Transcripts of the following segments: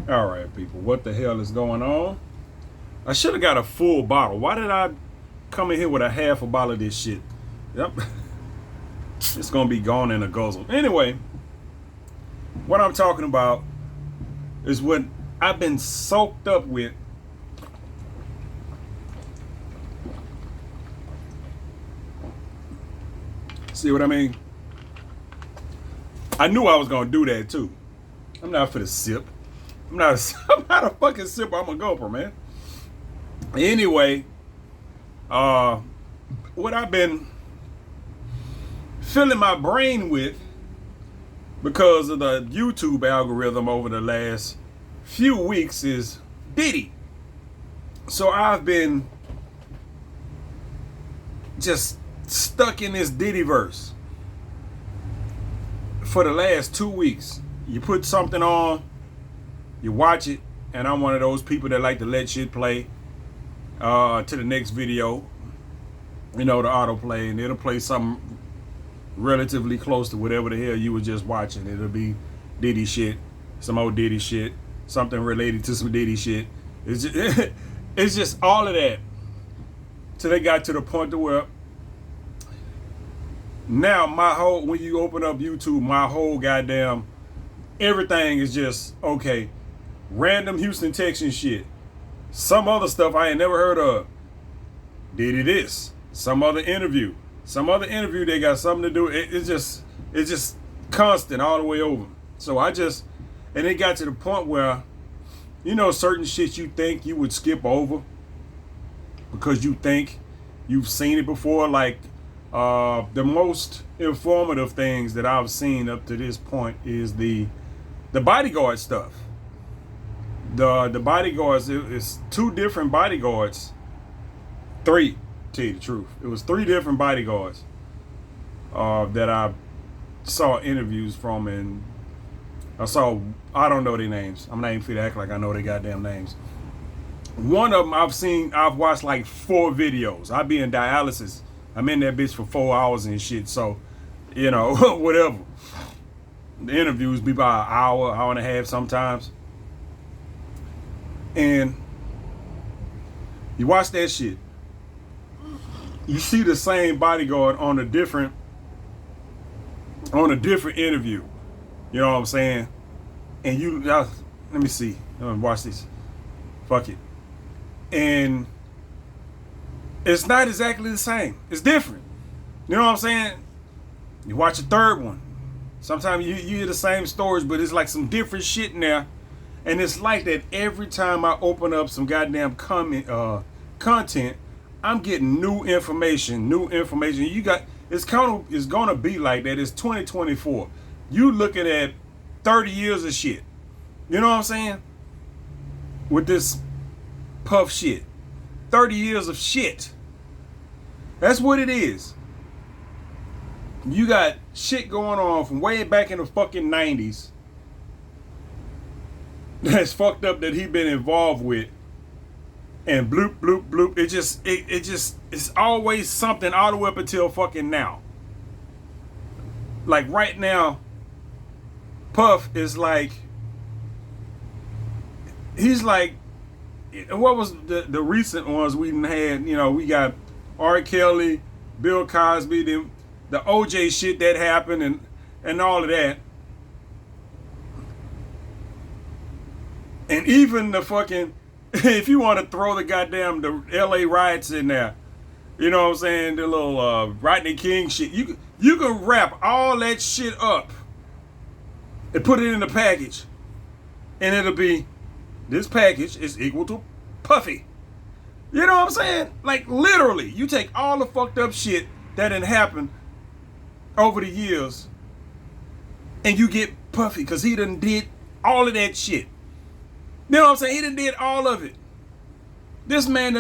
All right, people, what the hell is going on? I should have got a full bottle. Why did I come in here with a half a bottle of this shit? Yep, it's gonna be gone in a guzzle. Anyway, what I'm talking about is what I've been soaked up with. See what I mean? I knew I was gonna do that too. I'm not for the sip. I'm not. I'm not a fucking sipper. I'm a gulper, man. Anyway, what I've been filling my brain with because of the YouTube algorithm over the last few weeks is Diddy. So I've been just stuck in this Diddy-Verse for the last 2 weeks. You put something on, you watch it, and I'm one of those people that like to let shit play to the next video. You know, the autoplay, and it'll play something relatively close to whatever the hell you were just watching. It'll be Diddy shit, some old Diddy shit, something related to some Diddy shit. It's just, it's just all of that. So they got to the point to where now when you open up YouTube, my whole goddamn everything is just okay. Random Houston, Texas shit. Some other stuff I ain't never heard of. Diddy this. Some other interview. They got something to do. It's just constant all the way over. So and it got to the point where, you know, certain shit you think you would skip over because you think you've seen it before. Like the most informative things that I've seen up to this point is the bodyguard stuff. The bodyguards, it's two different bodyguards. Three, to tell you the truth. It was three different bodyguards that I saw interviews from, and I don't know their names. I'm not even fit to act like I know their goddamn names. One of them I've watched like 4 videos. I be in dialysis. I'm in that bitch for 4 hours and shit. So, you know, whatever. The interviews be about an hour and a half sometimes. And you watch that shit. You see the same bodyguard on a different interview. You know what I'm saying? And let me see. Let me watch this. Fuck it. And it's not exactly the same. It's different. You know what I'm saying? You watch a third one. Sometimes you hear the same stories, but it's like some different shit in there. And it's like that every time I open up some goddamn content, I'm getting new information. It's gonna be like that. It's 2024. You looking at 30 years of shit. You know what I'm saying? With this puff shit. 30 years of shit. That's what it is. You got shit going on from way back in the fucking 90s. That's fucked up that he been involved with, and bloop bloop bloop. It's always something all the way up until fucking now. Like right now, Puff is like, he's like, what was the recent ones we had? You know, we got R. Kelly, Bill Cosby, the OJ shit that happened, and all of that. And even the fucking, if you want to throw the LA riots in there, you know what I'm saying, the little Rodney King shit, you can wrap all that shit up and put it in a package, and it'll be, this package is equal to Puffy. You know what I'm saying? Like literally, you take all the fucked up shit that done happened over the years, and you get Puffy because he done did all of that shit. You know what I'm saying? He done did all of it. This man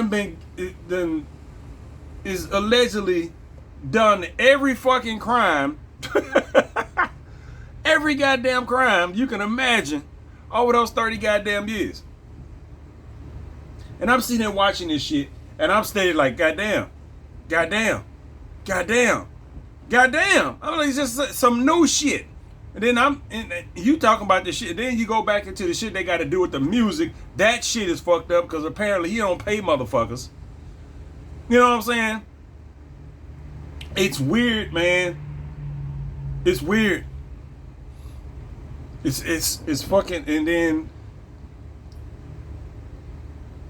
is allegedly done every fucking crime, every goddamn crime you can imagine over those 30 goddamn years. And I'm sitting there watching this shit, and I'm steady like, goddamn. I'm like, it's just some new shit. And then you talking about this shit. Then you go back into the shit they got to do with the music. That shit is fucked up because apparently he don't pay motherfuckers. You know what I'm saying? It's weird, man. It's weird. It's fucking. And then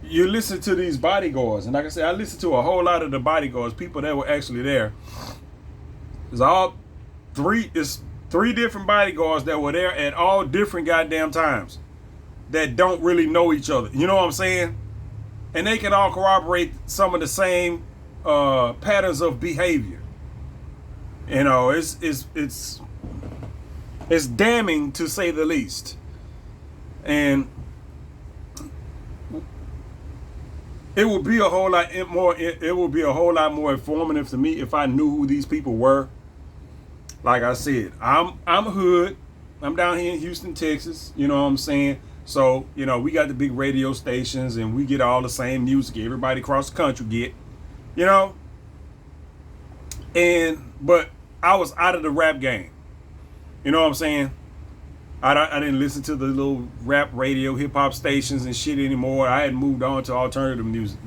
you listen to these bodyguards, and like I said, I listened to a whole lot of the bodyguards, people that were actually there. It's three different bodyguards that were there at all different goddamn times that don't really know each other. You know what I'm saying? And they can all corroborate some of the same patterns of behavior. You know, it's damning to say the least. And it would be a whole lot more. It would be a whole lot more informative to me if I knew who these people were. Like I said, I'm hood. I'm down here in Houston, Texas. You know what I'm saying? So, you know, we got the big radio stations and we get all the same music everybody across the country get. You know? But I was out of the rap game. You know what I'm saying? I didn't listen to the little rap radio hip hop stations and shit anymore. I had moved on to alternative music.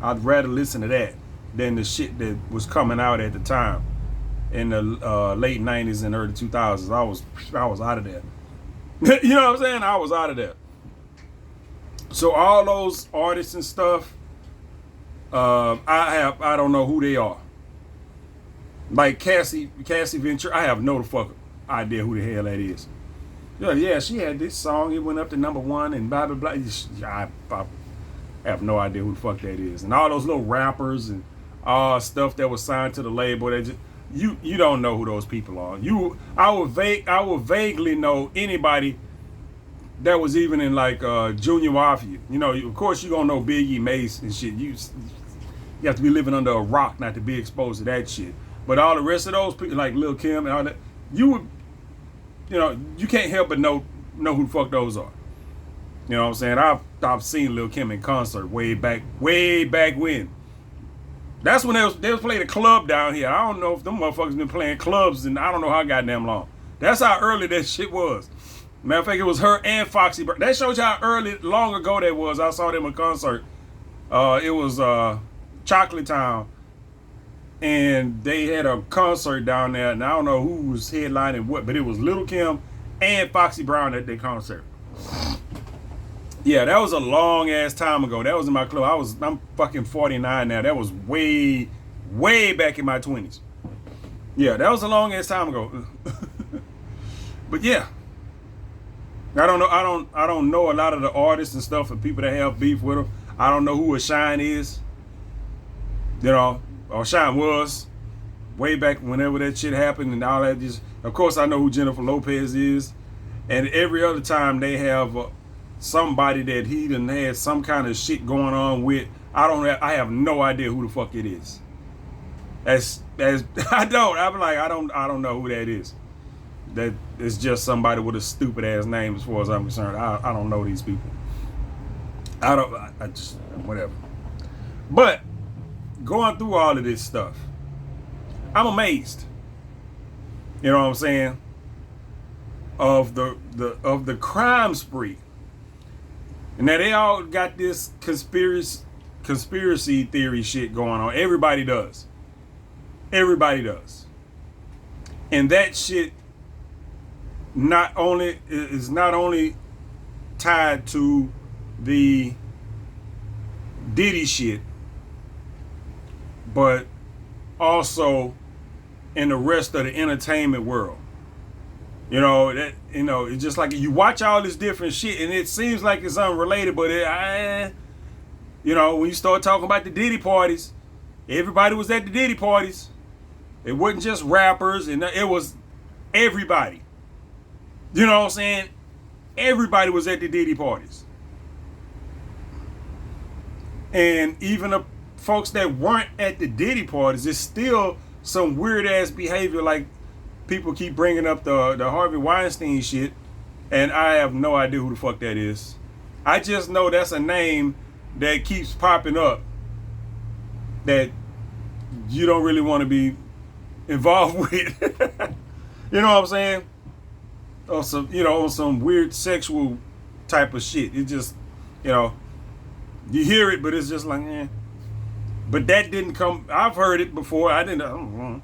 I'd rather listen to that than the shit that was coming out at the time in the late 90s and early 2000s. I was out of there. You know what I'm saying? I was out of there. So all those artists and stuff, I don't know who they are. Like Cassie Ventura, I have no fucking idea who the hell that is. Yeah, she had this song. It went up to #1 and blah, blah, blah. I have no idea who the fuck that is. And all those little rappers and stuff that was signed to the label. You don't know who those people are. I would vaguely know anybody that was even in like Junior Mafia. You know, of course you're going to know Biggie, Mace and shit. You have to be living under a rock not to be exposed to that shit. But all the rest of those people, like Lil Kim and all that, you can't help but know who the fuck those are. You know what I'm saying? I've seen Lil Kim in concert way back when. That's when they was playing a club down here. I don't know if them motherfuckers been playing clubs and I don't know how goddamn long. That's how early that shit was. Matter of fact, it was her and Foxy. That shows you how long ago that was. I saw them in concert. It was Chocolate Town. And they had a concert down there, and I don't know who was headlining what, but it was Lil Kim and Foxy Brown at their concert. Yeah, that was a long ass time ago. That was in my club. I'm fucking 49 now. That was way back in my 20s. Yeah, that was a long ass time ago. But yeah, I don't know a lot of the artists and stuff and people that have beef with them. I don't know who a Shine is. You know. Or Shine was way back whenever that shit happened and all that. Of course, I know who Jennifer Lopez is, and every other time they have somebody that he done had some kind of shit going on with. I have no idea who the fuck it is. I'm like I don't know who that is. That is just somebody with a stupid ass name as far as I'm concerned. I don't know these people. I just whatever. But going through all of this stuff, I'm amazed. You know what I'm saying? Of the crime spree. And now they all got this conspiracy theory shit going on. Everybody does. Everybody does. And that shit is not only tied to the Diddy shit, but also in the rest of the entertainment world. You know, it's just like you watch all this different shit and it seems like it's unrelated, but when you start talking about the Diddy parties, everybody was at the Diddy parties. It wasn't just rappers, and it was everybody. You know what I'm saying? Everybody was at the Diddy parties. And even the folks that weren't at the Diddy parties, it's still some weird ass behavior. Like people keep bringing up the Harvey Weinstein shit, and I have no idea who the fuck that is. I just know that's a name that keeps popping up that you don't really want to be involved with. You know what I'm saying? or some, on some weird sexual type of shit. It just, you know, you hear it, but it's just like, eh. But that didn't come. I've heard it before. I don't know.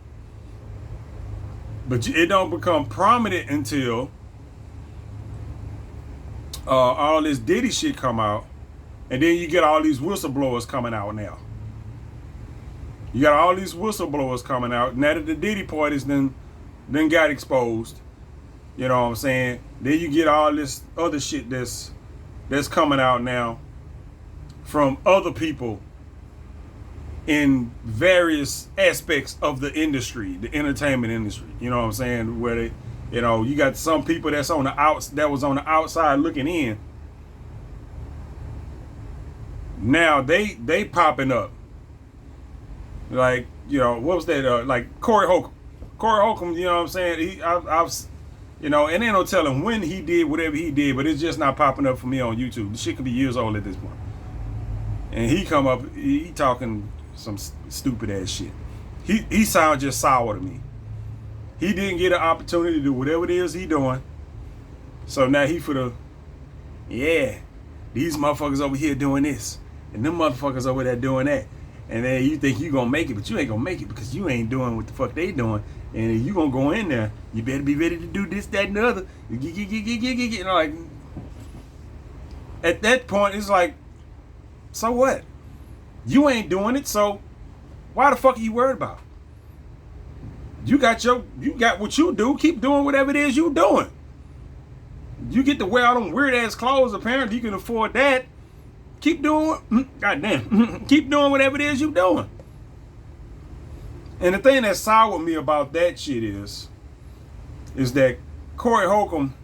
But it don't become prominent until all this Diddy shit come out, and then you get all these whistleblowers coming out now. You got all these whistleblowers coming out. Now that the Diddy parties then got exposed, you know what I'm saying? Then you get all this other shit that's coming out now from other people in various aspects of the industry, the entertainment industry. You know what I'm saying? Where they, you got some people that was on the outside looking in. Now they popping up. Like, what was that? Like Corey Holcomb. Corey Holcomb, you know what I'm saying? I've and ain't no telling when he did whatever he did, but it's just not popping up for me on YouTube. The shit could be years old at this point. And he come up, he talking some stupid ass shit. He sounds just sour to me. He didn't get an opportunity to do whatever it is he doing. So now he for the, these motherfuckers over here doing this, and them motherfuckers over there doing that. And then you think you gonna make it, but you ain't gonna make it because you ain't doing what the fuck they doing. And if you gonna go in there, you better be ready to do this, that, and the other. Like, at that point, it's like, so what? You ain't doing it, so why the fuck are you worried about? You got what you do. Keep doing whatever it is you doing. You get to wear all them weird ass clothes. Apparently, you can afford that. Keep doing, goddamn, keep doing whatever it is you doing. And the thing that's sour with me about that shit is that Corey Holcomb,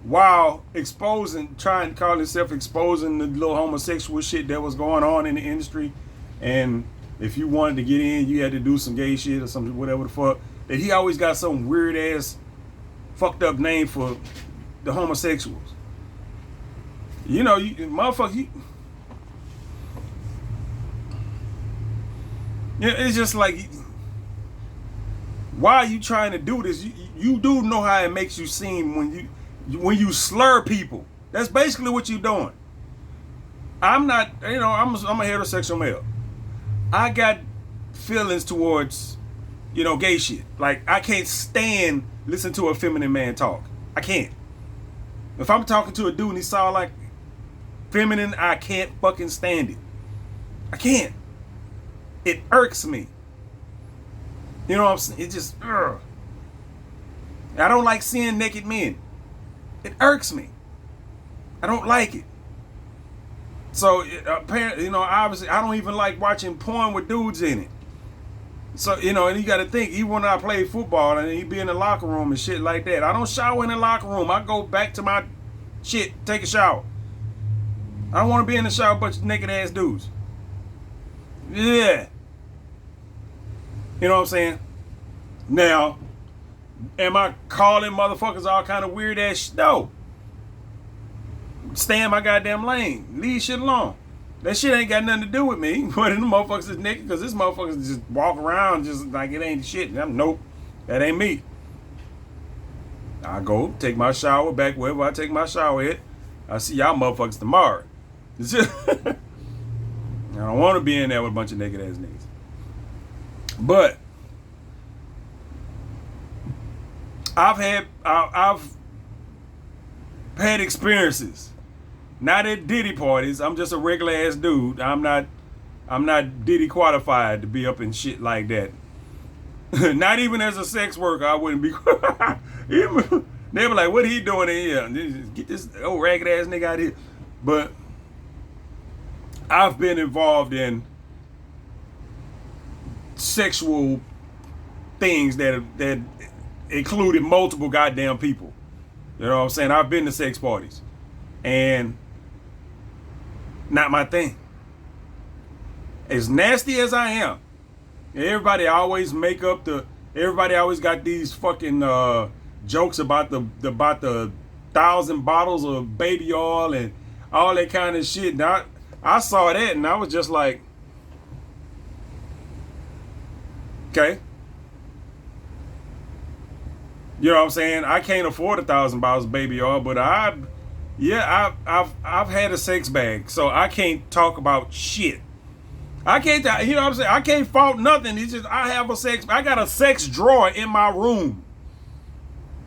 while trying to call himself exposing the little homosexual shit that was going on in the industry, and if you wanted to get in, you had to do some gay shit or something, whatever the fuck, that he always got some weird ass fucked up name for the homosexuals. Motherfucker, it's just like, why are you trying to do this? You do know how it makes you seem when you slur people. That's basically what you're doing. I'm not, I'm a heterosexual male. I got feelings towards, gay shit. Like, I can't stand listen to a feminine man talk. I can't. If I'm talking to a dude and he sound like feminine, I can't fucking stand it. I can't. It irks me. You know what I'm saying? It just, I don't like seeing naked men. It irks me. I don't like it. So apparently, obviously, I don't even like watching porn with dudes in it. So, and you got to think, even when I play football and he be in the locker room and shit like that, I don't shower in the locker room. I go back to my shit, take a shower. I don't want to be in the shower with a bunch of naked ass dudes. Yeah. You know what I'm saying? Now, am I calling motherfuckers all kind of weird ass shit? No. Stay in my goddamn lane. Leave shit alone. That shit ain't got nothing to do with me. But the motherfuckers is naked because this motherfuckers just walk around just like it ain't shit. Nope. That ain't me. I go take my shower back wherever I take my shower at. I see y'all motherfuckers tomorrow. I don't want to be in there with a bunch of naked ass niggas. But I've had experiences. Not at Diddy parties. I'm just a regular ass dude. I'm not Diddy qualified to be up in shit like that. Not even as a sex worker, I wouldn't be. They be like, "What he doing in here? Get this old ragged ass nigga out of here." But I've been involved in sexual things that included multiple goddamn people. You know what I'm saying? I've been to sex parties, and not my thing. As nasty as I am, everybody always everybody always got these fucking jokes about the 1,000 bottles of baby oil and all that kind of shit. Now, I saw that and I was just like, okay. You know what I'm saying? I can't afford $1,000 baby oil, but I've had a sex bag, so I can't talk about shit. I can't, you know what I'm saying? I can't fault nothing. It's just I got a sex drawer in my room.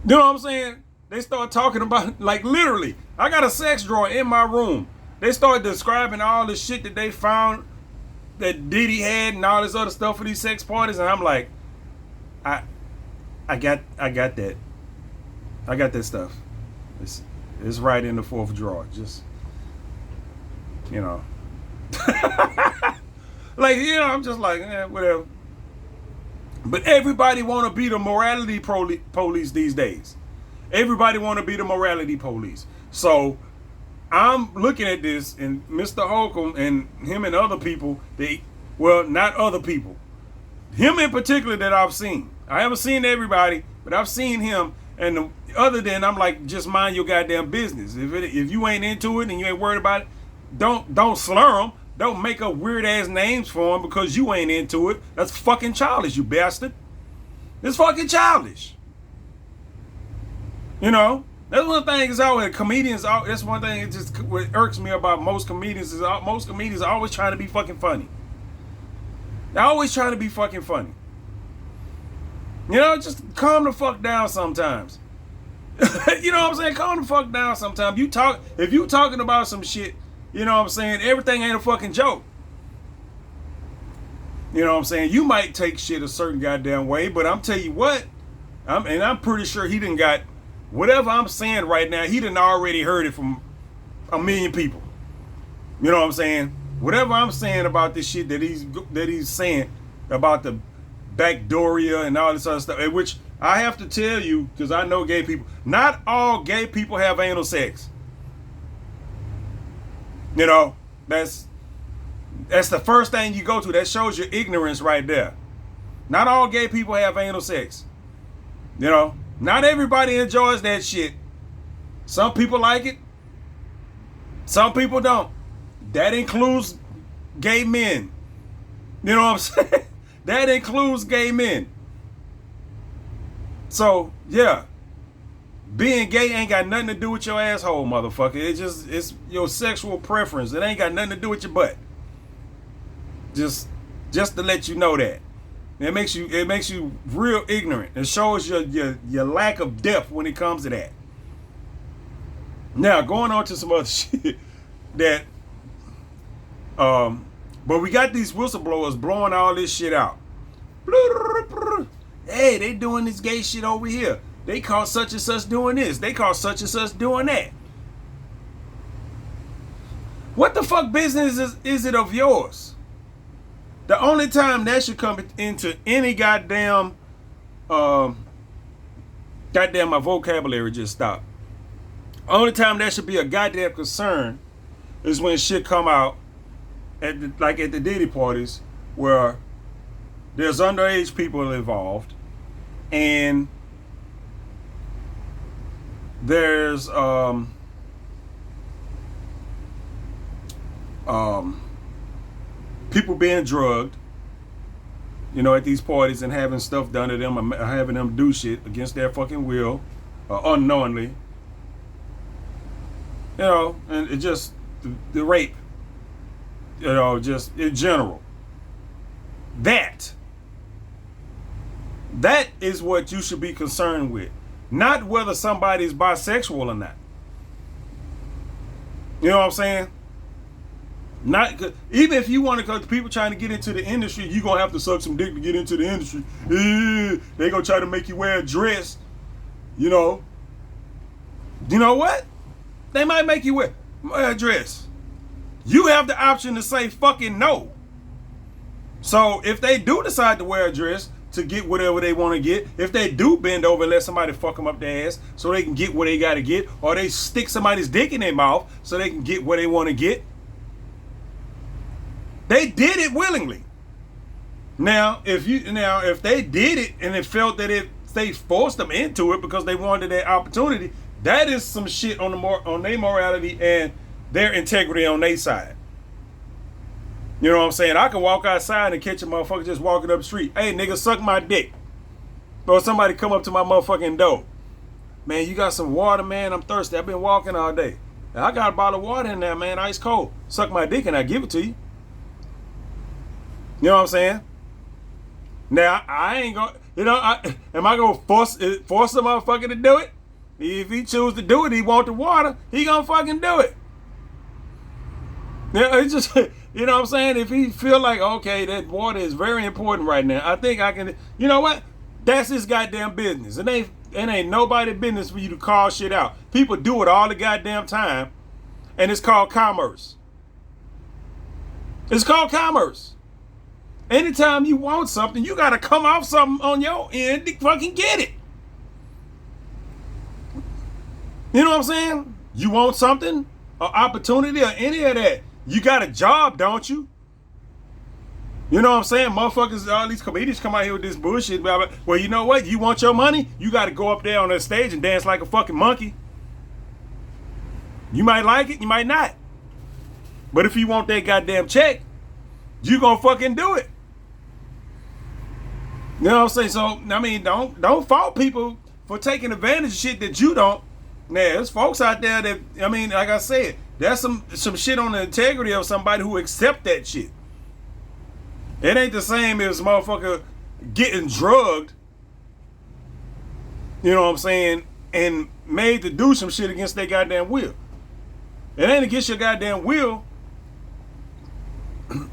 You know what I'm saying? They start talking about, like, literally, I got a sex drawer in my room. They start describing all the shit that they found that Diddy had and all this other stuff for these sex parties, and I'm like, I got that. I got that stuff. It's right in the fourth drawer. Just, you know. Like, you know, I'm just like, whatever. But everybody want to be the morality police these days. Everybody want to be the morality police. So I'm looking at this, and Mr. Holcomb and him and other people, not other people, him in particular that I've seen. I haven't seen everybody, but I've seen him. And other than, I'm like, just mind your goddamn business. If you ain't into it and you ain't worried about it, don't slur them. Don't make up weird ass names for them because you ain't into it. That's fucking childish, you bastard. It's fucking childish. You know, that's one thing is always comedians. That's one thing it just what irks me about most comedians is most comedians are always trying to be fucking funny. They're always trying to be fucking funny. You know, just calm the fuck down sometimes. You know what I'm saying? Calm the fuck down sometimes. If you talking about some shit, you know what I'm saying? Everything ain't a fucking joke. You know what I'm saying? You might take shit a certain goddamn way, but I'm tell you what, I'm pretty sure he done got whatever I'm saying right now, he done already heard it from a million people. You know what I'm saying? Whatever I'm saying about this shit that he's saying about the backdooria and all this other stuff, which I have to tell you, because I know gay people, not all gay people have anal sex. You know, that's the first thing you go to. That shows your ignorance right there. Not all gay people have anal sex. You know, not everybody enjoys that shit. Some people like it. Some people don't. That includes gay men. You know what I'm saying? That includes gay men. So, yeah. Being gay ain't got nothing to do with your asshole, motherfucker. It's your sexual preference. It ain't got nothing to do with your butt. Just to let you know that. It makes you real ignorant. It shows your lack of depth when it comes to that. Now, going on to some other shit that but we got these whistleblowers blowing all this shit out. Hey, they doing this gay shit over here. They caught such and such doing this. They caught such and such doing that. What the fuck business is it of yours? The only time that should come into any goddamn my vocabulary just stopped. Only time that should be a goddamn concern is when shit come out at the Diddy parties where there's underage people involved and there's people being drugged, you know, at these parties and having stuff done to them or having them do shit against their fucking will unknowingly, you know, and it just the rape, you know, just in general. That is what you should be concerned with. Not whether somebody's bisexual or not. You know what I'm saying? Not even if you want to, because people trying to get into the industry, you gonna have to suck some dick to get into the industry. They gonna try to make you wear a dress. You know. You know what? They might make you wear a dress. You have the option to say fucking no. So if they do decide to wear a dress to get whatever they want to get, if they do bend over and let somebody fuck them up their ass so they can get what they got to get, or they stick somebody's dick in their mouth so they can get what they want to get, they did it willingly. Now, if they did it and it felt that they forced them into it because they wanted that opportunity, that is some shit on their morality and their integrity on their side. You know what I'm saying? I can walk outside and catch a motherfucker just walking up the street. Hey, nigga, suck my dick. Or somebody come up to my motherfucking door. Man, you got some water, man? I'm thirsty. I've been walking all day. I got a bottle of water in there, man, ice cold. Suck my dick and I give it to you. You know what I'm saying? Now, I ain't gonna, am I gonna force the motherfucker to do it? If he choose to do it, he want the water, he gonna fucking do it. Yeah, it's just, you know what I'm saying? If he feel like, okay, that water is very important right now, I think I can, you know what? That's his goddamn business. It ain't nobody business for you to call shit out. People do it all the goddamn time, and it's called commerce. It's called commerce. Anytime you want something, you gotta come off something on your end to fucking get it. You know what I'm saying? You want something, an opportunity, or any of that. You got a job, don't you? You know what I'm saying? Motherfuckers, all these comedians come out here with this bullshit. Blah, blah. Well, you know what? You want your money? You got to go up there on that stage and dance like a fucking monkey. You might like it, you might not. But if you want that goddamn check, you gonna fucking do it. You know what I'm saying? So, I mean, don't fault people for taking advantage of shit that you don't. Now, there's folks out there that, I mean, like I said, there's some shit on the integrity of somebody who accept that shit. It ain't the same as motherfucker getting drugged, you know what I'm saying, and made to do some shit against their goddamn will. It ain't against your goddamn will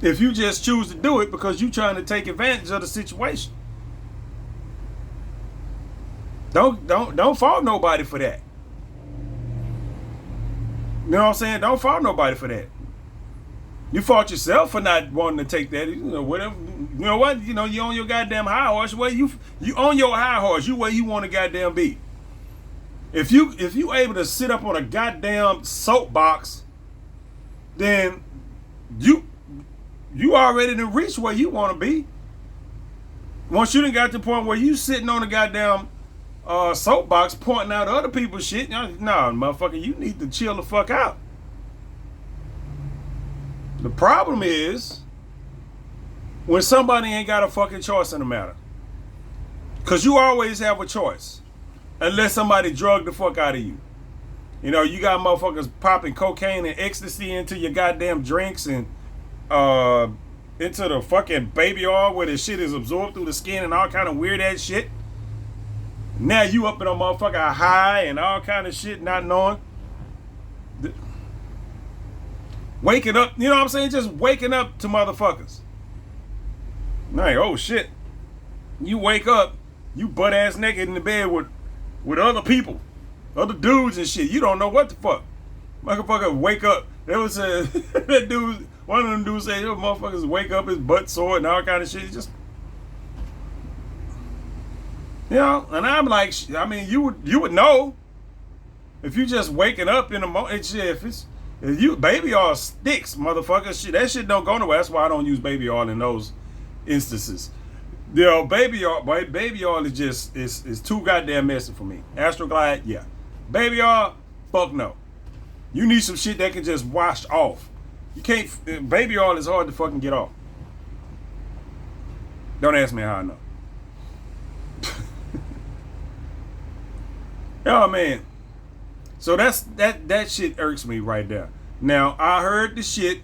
if you just choose to do it because you trying to take advantage of the situation. Don't fault nobody for that. You know what I'm saying? Don't fault nobody for that. You fault yourself for not wanting to take that. You know, whatever. You know what? You know, you on your goddamn high horse. Well, you on your high horse. You where you want to goddamn be. If you able to sit up on a goddamn soapbox, then you already done reached where you want to be. Once you done got to the point where you sitting on a goddamn soapbox pointing out other people's shit, nah, motherfucker, you need to chill the fuck out. The problem is when somebody ain't got a fucking choice in the matter. Because you always have a choice. Unless somebody drug the fuck out of you. You know, you got motherfuckers popping cocaine and ecstasy into your goddamn drinks and into the fucking baby oil where the shit is absorbed through the skin and all kind of weird ass shit. Now you up in a motherfucker high and all kind of shit not knowing. Waking up, you know what I'm saying? Just waking up to motherfuckers. Like, oh shit. You wake up, you butt ass naked in the bed with other people, other dudes and shit. You don't know what the fuck. Motherfucker wake up. There was a that dude, one of them dudes said, yo, motherfuckers wake up, his butt sore and all kind of shit. Just, you know, and I'm like, I mean, you would know if you just waking up in the morning. If you baby oil sticks, motherfucker, shit, that shit don't go nowhere. That's why I don't use baby oil in those instances. You know, baby oil is just is too goddamn messy for me. Astroglide, yeah. Baby oil, fuck no. You need some shit that can just wash off. You can't. Baby oil is hard to fucking get off. Don't ask me how I know. Oh man. So that shit irks me right there. Now I heard the shit.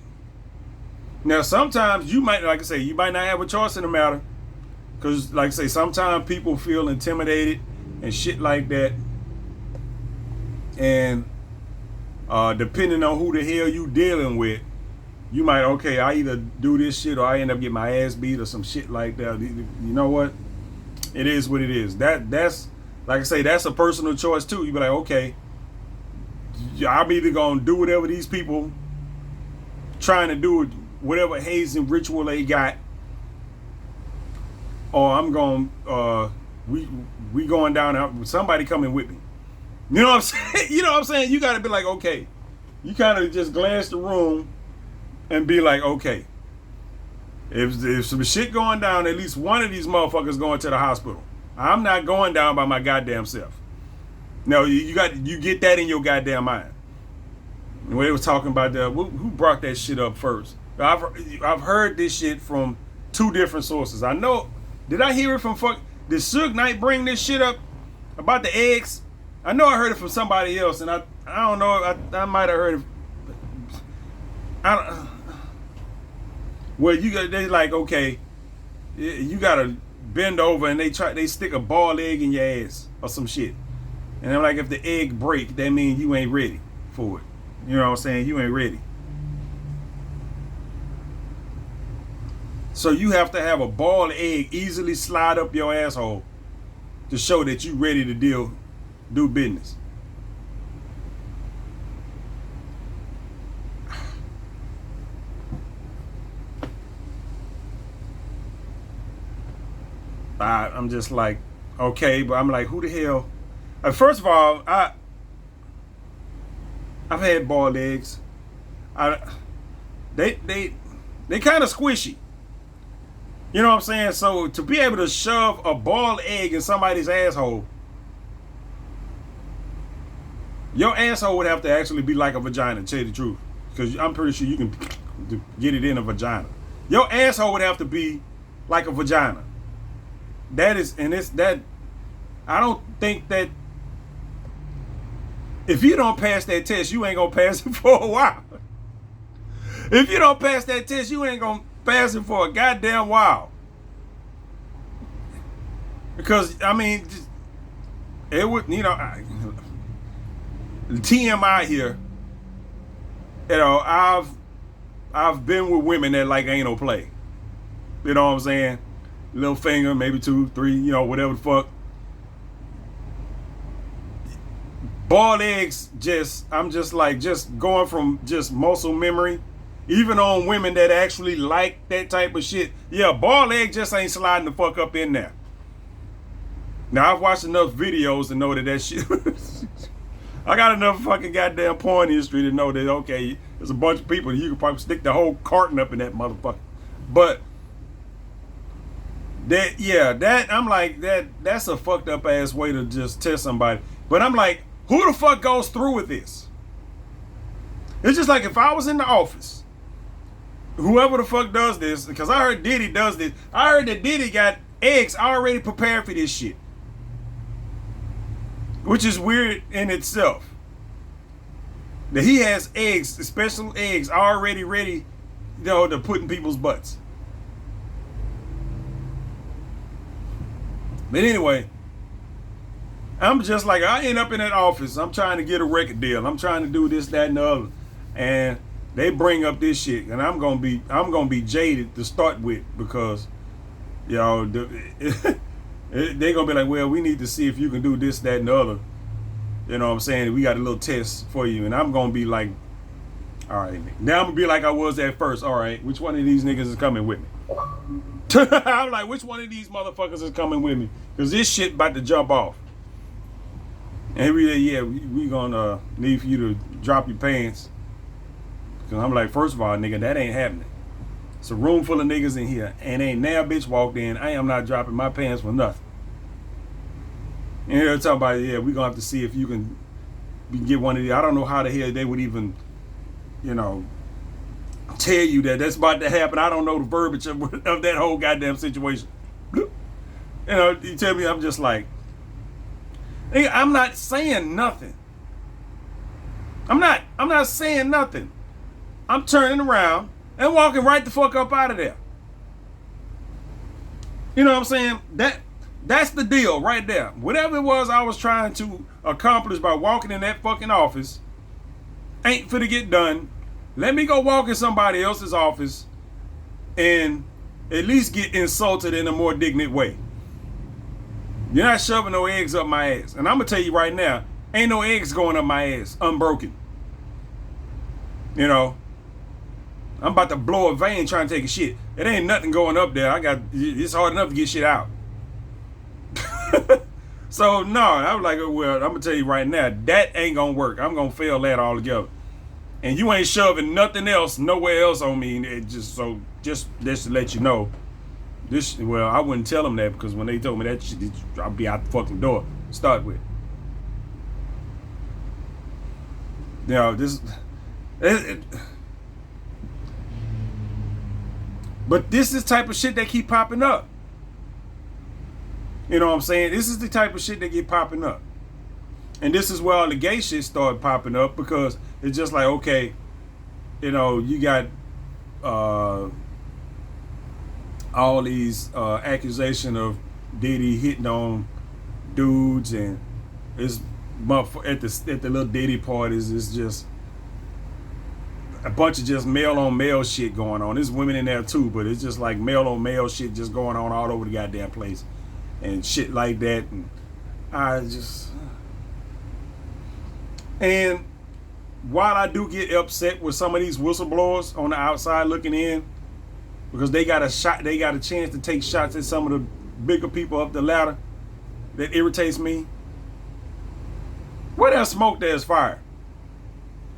Now sometimes you might, like I say, you might not have a choice in the matter. Cause like I say, sometimes people feel intimidated and shit like that. And depending on who the hell you dealing with, you might, okay, I either do this shit or I end up getting my ass beat or some shit like that. You know what? It is what it is. That's like I say, that's a personal choice too. You be like, okay, I'm either gonna do whatever these people trying to do, whatever hazing ritual they got, or I'm gonna we going down out, somebody coming with me. You know what I'm saying? You know what I'm saying? You gotta be like, okay. You kind of just glance the room and be like, okay, if some shit going down, at least one of these motherfuckers going to the hospital. I'm not going down by my goddamn self. No, you get that in your goddamn mind. When they was talking about who brought that shit up first? I've heard this shit from two different sources. I know. Did I hear it from did Suge Knight bring this shit up about the eggs? I know I heard it from somebody else, and I don't know. I might have heard it. I don't. Well, they like, okay, you gotta bend over, and they stick a ball egg in your ass or some shit, and I'm like, if the egg break, that means you ain't ready for it. You know what I'm saying? You ain't ready. So you have to have a ball egg easily slide up your asshole to show that you ready to do business. I'm just like, okay, but I'm like, who the hell? First of all, I've had ball eggs. They kind of squishy. You know what I'm saying? So to be able to shove a ball egg in somebody's asshole, your asshole would have to actually be like a vagina, to tell you the truth. Because I'm pretty sure you can get it in a vagina. Your asshole would have to be like a vagina. That is, and it's that. I don't think that if you don't pass that test, you ain't gonna pass it for a while. If you don't pass that test, you ain't gonna pass it for a goddamn while. Because I mean, it would, TMI here. You know, I've been with women that like ain't no play. You know what I'm saying? Little finger, maybe 2, 3, whatever the fuck. Ball eggs, I'm just going from just muscle memory, even on women that actually like that type of shit. Yeah, ball egg just ain't sliding the fuck up in there. Now, I've watched enough videos to know that shit. I got enough fucking goddamn porn history to know that, okay, there's a bunch of people, you could probably stick the whole carton up in that motherfucker. But I'm like, that's a fucked up ass way to just test somebody. But I'm like, who the fuck goes through with this? It's just like if I was in the office, whoever the fuck does this, because I heard Diddy does this. I heard that Diddy got eggs already prepared for this shit, which is weird in itself. That he has eggs, special eggs already ready, to put in people's butts. But anyway, I'm just like, I end up in that office. I'm trying to get a record deal. I'm trying to do this, that, and the other. And they bring up this shit, and I'm gonna be jaded to start with, because they're gonna be like, well, we need to see if you can do this, that, and the other. You know what I'm saying? We got a little test for you, and I'm gonna be like, all right. Now I'm gonna be like I was at first. All right, which one of these niggas is coming with me? I'm like, which one of these motherfuckers is coming with me? Because this shit about to jump off. And we gonna need for you to drop your pants. Because I'm like, first of all, nigga, that ain't happening. It's a room full of niggas in here, and ain't now bitch walked in. I am not dropping my pants for nothing. And they're talking about, we gonna have to see if you can get one of these. I don't know how the hell they would even, tell you that that's about to happen. I don't know the verbiage of that whole goddamn situation. You tell me, I'm just like, hey, I'm not saying nothing. I'm not saying nothing. I'm turning around and walking right the fuck up out of there. You know what I'm saying? That's the deal right there. Whatever it was I was trying to accomplish by walking in that fucking office ain't finna get done. Let me go walk in somebody else's office and at least get insulted in a more dignified way. You're not shoving no eggs up my ass. And I'm going to tell you right now, ain't no eggs going up my ass unbroken. I'm about to blow a vein trying to take a shit. It ain't nothing going up there. It's hard enough to get shit out. So, no, I'm like, well, I'm going to tell you right now, that ain't going to work. I'm going to fail that altogether. And you ain't shoving nothing else nowhere else on me. Just to let you know. I wouldn't tell them that, because when they told me that shit, I'll be out the fucking door to start with. But this is the type of shit that keep popping up. You know what I'm saying? This is the type of shit that keep popping up. And this is where all the gay shit started popping up, because it's just like, okay, you got all these accusation of Diddy hitting on dudes, and it's at the little Diddy parties, it's just a bunch of just male on male shit going on. There's women in there too, but it's just like male on male shit just going on all over the goddamn place and shit like that. And while I do get upset with some of these whistleblowers on the outside looking in, because they got a chance to take shots at some of the bigger people up the ladder, that irritates me. Where there's smoke, there's fire.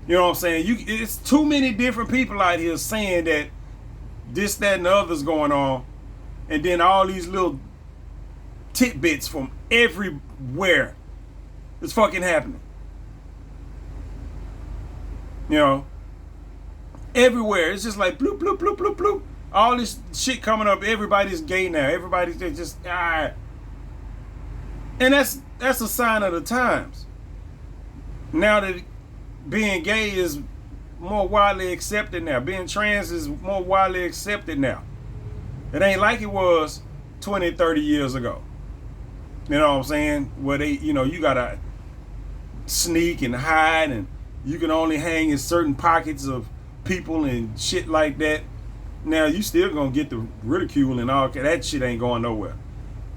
You know what I'm saying? It's too many different people out here saying that this, that, and the other's going on, and then all these little tidbits from everywhere is fucking happening. Everywhere. It's just like bloop, bloop, bloop, bloop, bloop. All this shit coming up. Everybody's gay now. Everybody's just and that's a sign of the times. Now that being gay is more widely accepted now. Being trans is more widely accepted now. It ain't like it was 20, 30 years ago. You know what I'm saying? Where they, you gotta sneak and hide, and you can only hang in certain pockets of people and shit like that. Now you still gonna get the ridicule and all that shit ain't going nowhere.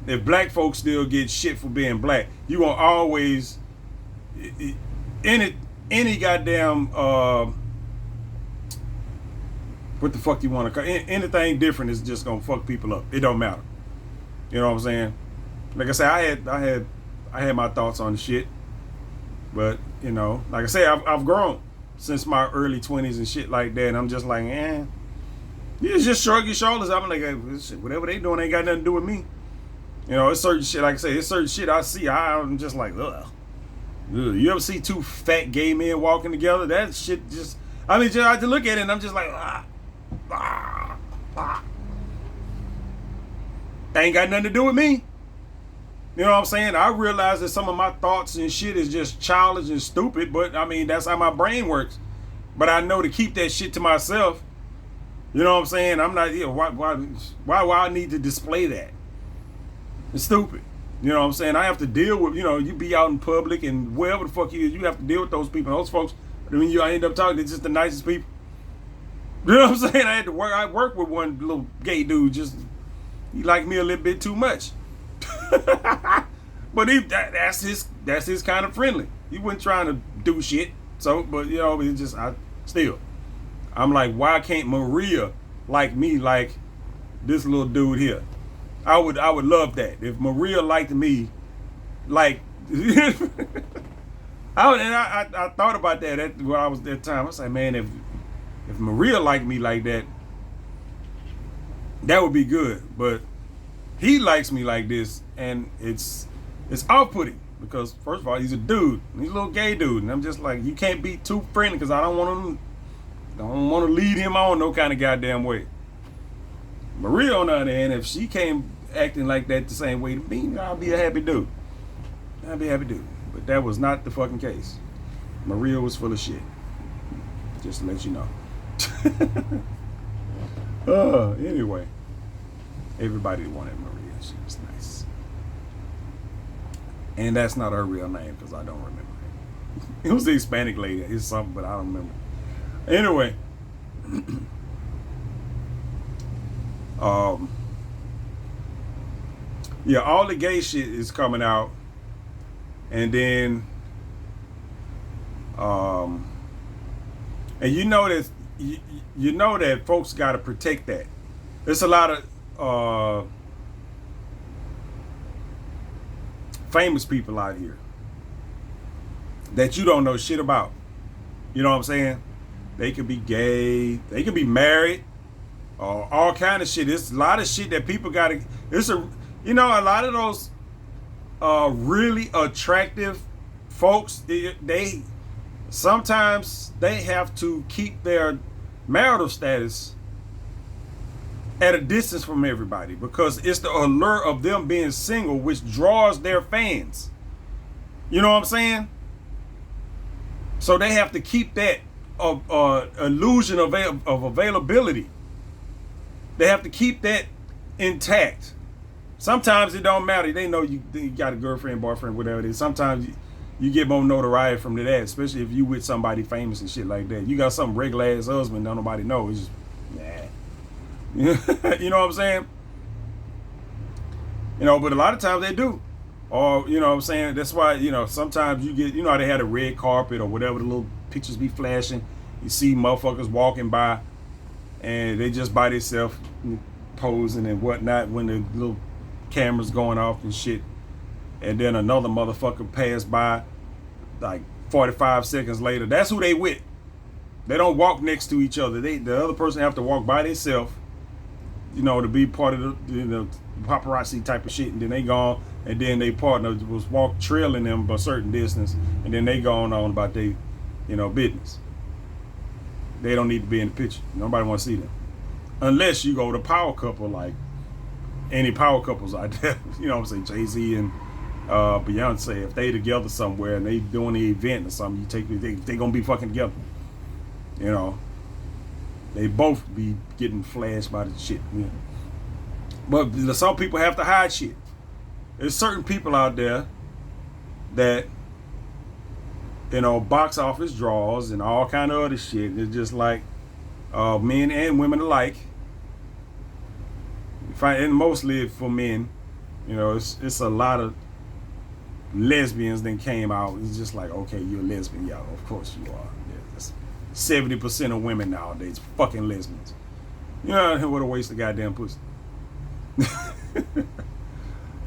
If black folks still get shit for being black, you gonna always any goddamn what the fuck you want to call anything different is just gonna fuck people up. It don't matter. You know what I'm saying? Like I said, I had my thoughts on the shit, but like I say, I've grown since my early 20s and shit like that. And I'm just like, you just shrug your shoulders. I'm like, whatever they doing ain't got nothing to do with me. It's certain shit. Like I say, it's certain shit I see. I'm just like, ugh. You ever see two fat gay men walking together? That shit just I have to look at it and I'm just like, ain't got nothing to do with me. You know what I'm saying? I realize that some of my thoughts and shit is just childish and stupid, but that's how my brain works. But I know to keep that shit to myself. You know what I'm saying? I'm not, why I need to display that? It's stupid. You know what I'm saying? I have to deal with, you be out in public and wherever the fuck you have to deal with those people. Those folks, I end up talking, they're just the nicest people. You know what I'm saying? I worked with one little gay dude, he liked me a little bit too much. But that's his kind of friendly. He wasn't trying to do shit. So, but it's just I'm like, why can't Maria like me like this little dude here? I would love that if Maria liked me like. I thought about that when I was that time. I was like, man, if Maria liked me like that, that would be good. But he likes me like this, and it's off-putting because first of all, he's a dude, he's a little gay dude, and I'm just like, you can't be too friendly because I don't want to lead him on no kind of goddamn way. Maria, on the other hand, if she came acting like that the same way to me, I'll be a happy dude. But that was not the fucking case. Maria was full of shit. Just to let you know. Anyway, everybody wanted Maria. She was nice. And that's not her real name because I don't remember it. It was the Hispanic lady. It's something, but I don't remember. Anyway. Yeah, all the gay shit is coming out, and then and you know that folks got to protect that. There's a lot of famous people out here that you don't know shit about. You know what I'm saying? They could be gay, they could be married, all kind of shit. There's a lot of shit that people got to. A lot of those really attractive folks, they sometimes they have to keep their marital status at a distance from everybody because it's the allure of them being single which draws their fans. You know what I'm saying? So they have to keep that illusion of availability. They have to keep that intact. Sometimes it don't matter. They know you got a girlfriend, boyfriend, whatever it is. Sometimes you get more notoriety from that, especially if you with somebody famous and shit like that. You got some regular ass husband, don't nobody know. It's just, nah. You know what I'm saying? You know, but a lot of times they do. Or, you know what I'm saying? That's why, you know, sometimes you get, you know how they had a red carpet or whatever, the little pictures be flashing. You see motherfuckers walking by and they just by themselves posing and whatnot when the little cameras going off and shit. And then another motherfucker passed by like 45 seconds later. That's who they with. They don't walk next to each other. The other person have to walk by themselves, you know, to be part of the paparazzi type of shit. And then they gone, and then they partner was trailing them a certain distance, and then they going on about their, you know, business. They don't need to be in the picture. Nobody want to see them, unless you go to power couple, like any power couples out there. You know what I'm saying? Jay-Z and Beyonce, if they together somewhere and they doing the event or something, you take they gonna be fucking together. You know, they both be getting flashed by the shit. You know? But some people have to hide shit. There's certain people out there that, you know, box office draws and all kind of other shit. It's just like men and women alike. And mostly for men, you know, it's a lot of lesbians that came out. It's just like, okay, you're a lesbian. Yeah, of course you are. Yeah, 70% of women nowadays fucking lesbians. You know what a waste of goddamn pussy.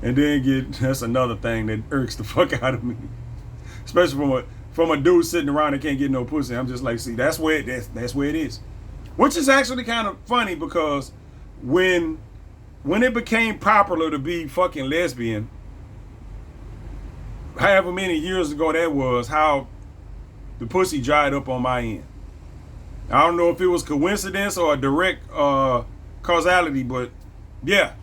And then that's another thing that irks the fuck out of me, especially from a dude sitting around that can't get no pussy. I'm just like, see, that's where it is, which is actually kind of funny because when it became popular to be fucking lesbian, however many years ago that was, how the pussy dried up on my end. I don't know if it was coincidence or a direct causality, but yeah,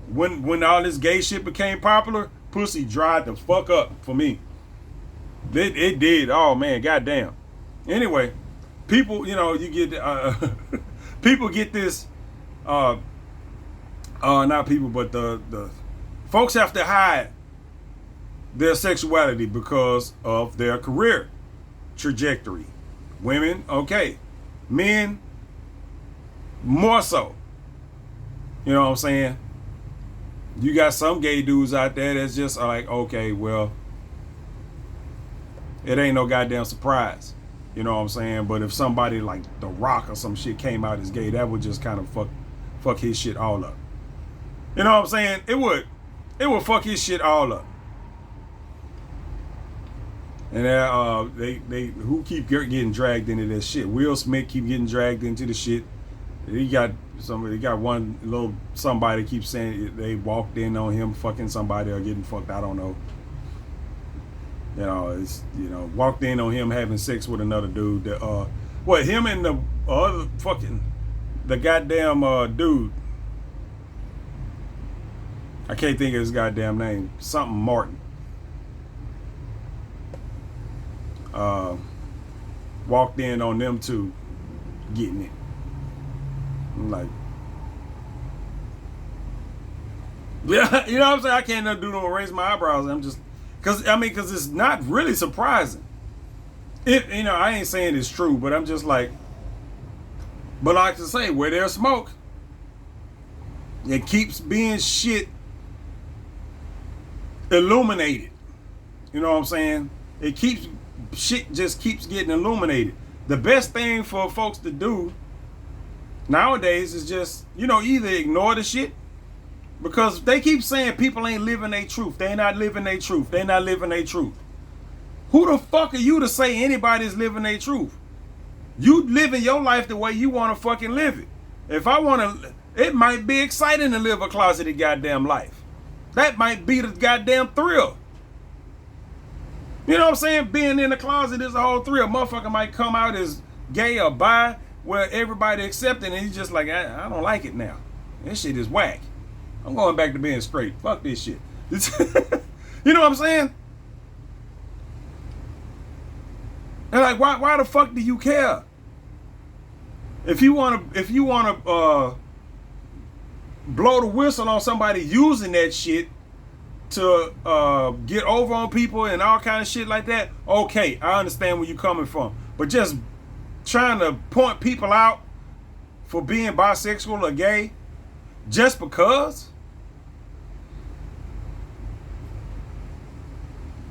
when all this gay shit became popular, pussy dried the fuck up for me. It did. Oh man, goddamn. Anyway, people, you know, you get people get this. Not people, but the folks have to hide their sexuality because of their career trajectory. Women, okay. Men, more so. You know what I'm saying? You got some gay dudes out there that's just like, okay, well, it ain't no goddamn surprise. You know what I'm saying? But if somebody like The Rock or some shit came out as gay, that would just kind of fuck his shit all up. You know what I'm saying? It would fuck his shit all up. And they who keep getting dragged into this shit? Will Smith keep getting dragged into the shit. He got one little somebody keeps saying they walked in on him fucking somebody or getting fucked. I don't know. You know, it's, you know, walked in on him having sex with another dude. Him and the other fucking the goddamn dude. I can't think of his goddamn name. Something Martin. Walked in on them two getting it. I'm like, yeah, you know what I'm saying? I can't do no raise my eyebrows. I'm just, cause it's not really surprising. You know, I ain't saying it's true, but I'm just like, but like to say, where there's smoke, it keeps being shit illuminated. You know what I'm saying? Shit just keeps getting illuminated. The best thing for folks to do nowadays is just, you know, either ignore the shit, because they keep saying people ain't living their truth. They not living their truth. They not living their truth. Who the fuck are you to say anybody's living their truth? You living your life the way you want to fucking live it. If I want to, it might be exciting to live a closeted goddamn life. That might be the goddamn thrill. You know what I'm saying? Being in the closet is a whole thrill. Motherfucker might come out as gay or bi, where everybody accepting, and he's just like, I don't like it now. This shit is whack. I'm going back to being straight. Fuck this shit. You know what I'm saying? And like, why the fuck do you care? If you wanna blow the whistle on somebody using that shit to get over on people and all kind of shit like that, okay, I understand where you're coming from. But just trying to point people out for being bisexual or gay just because,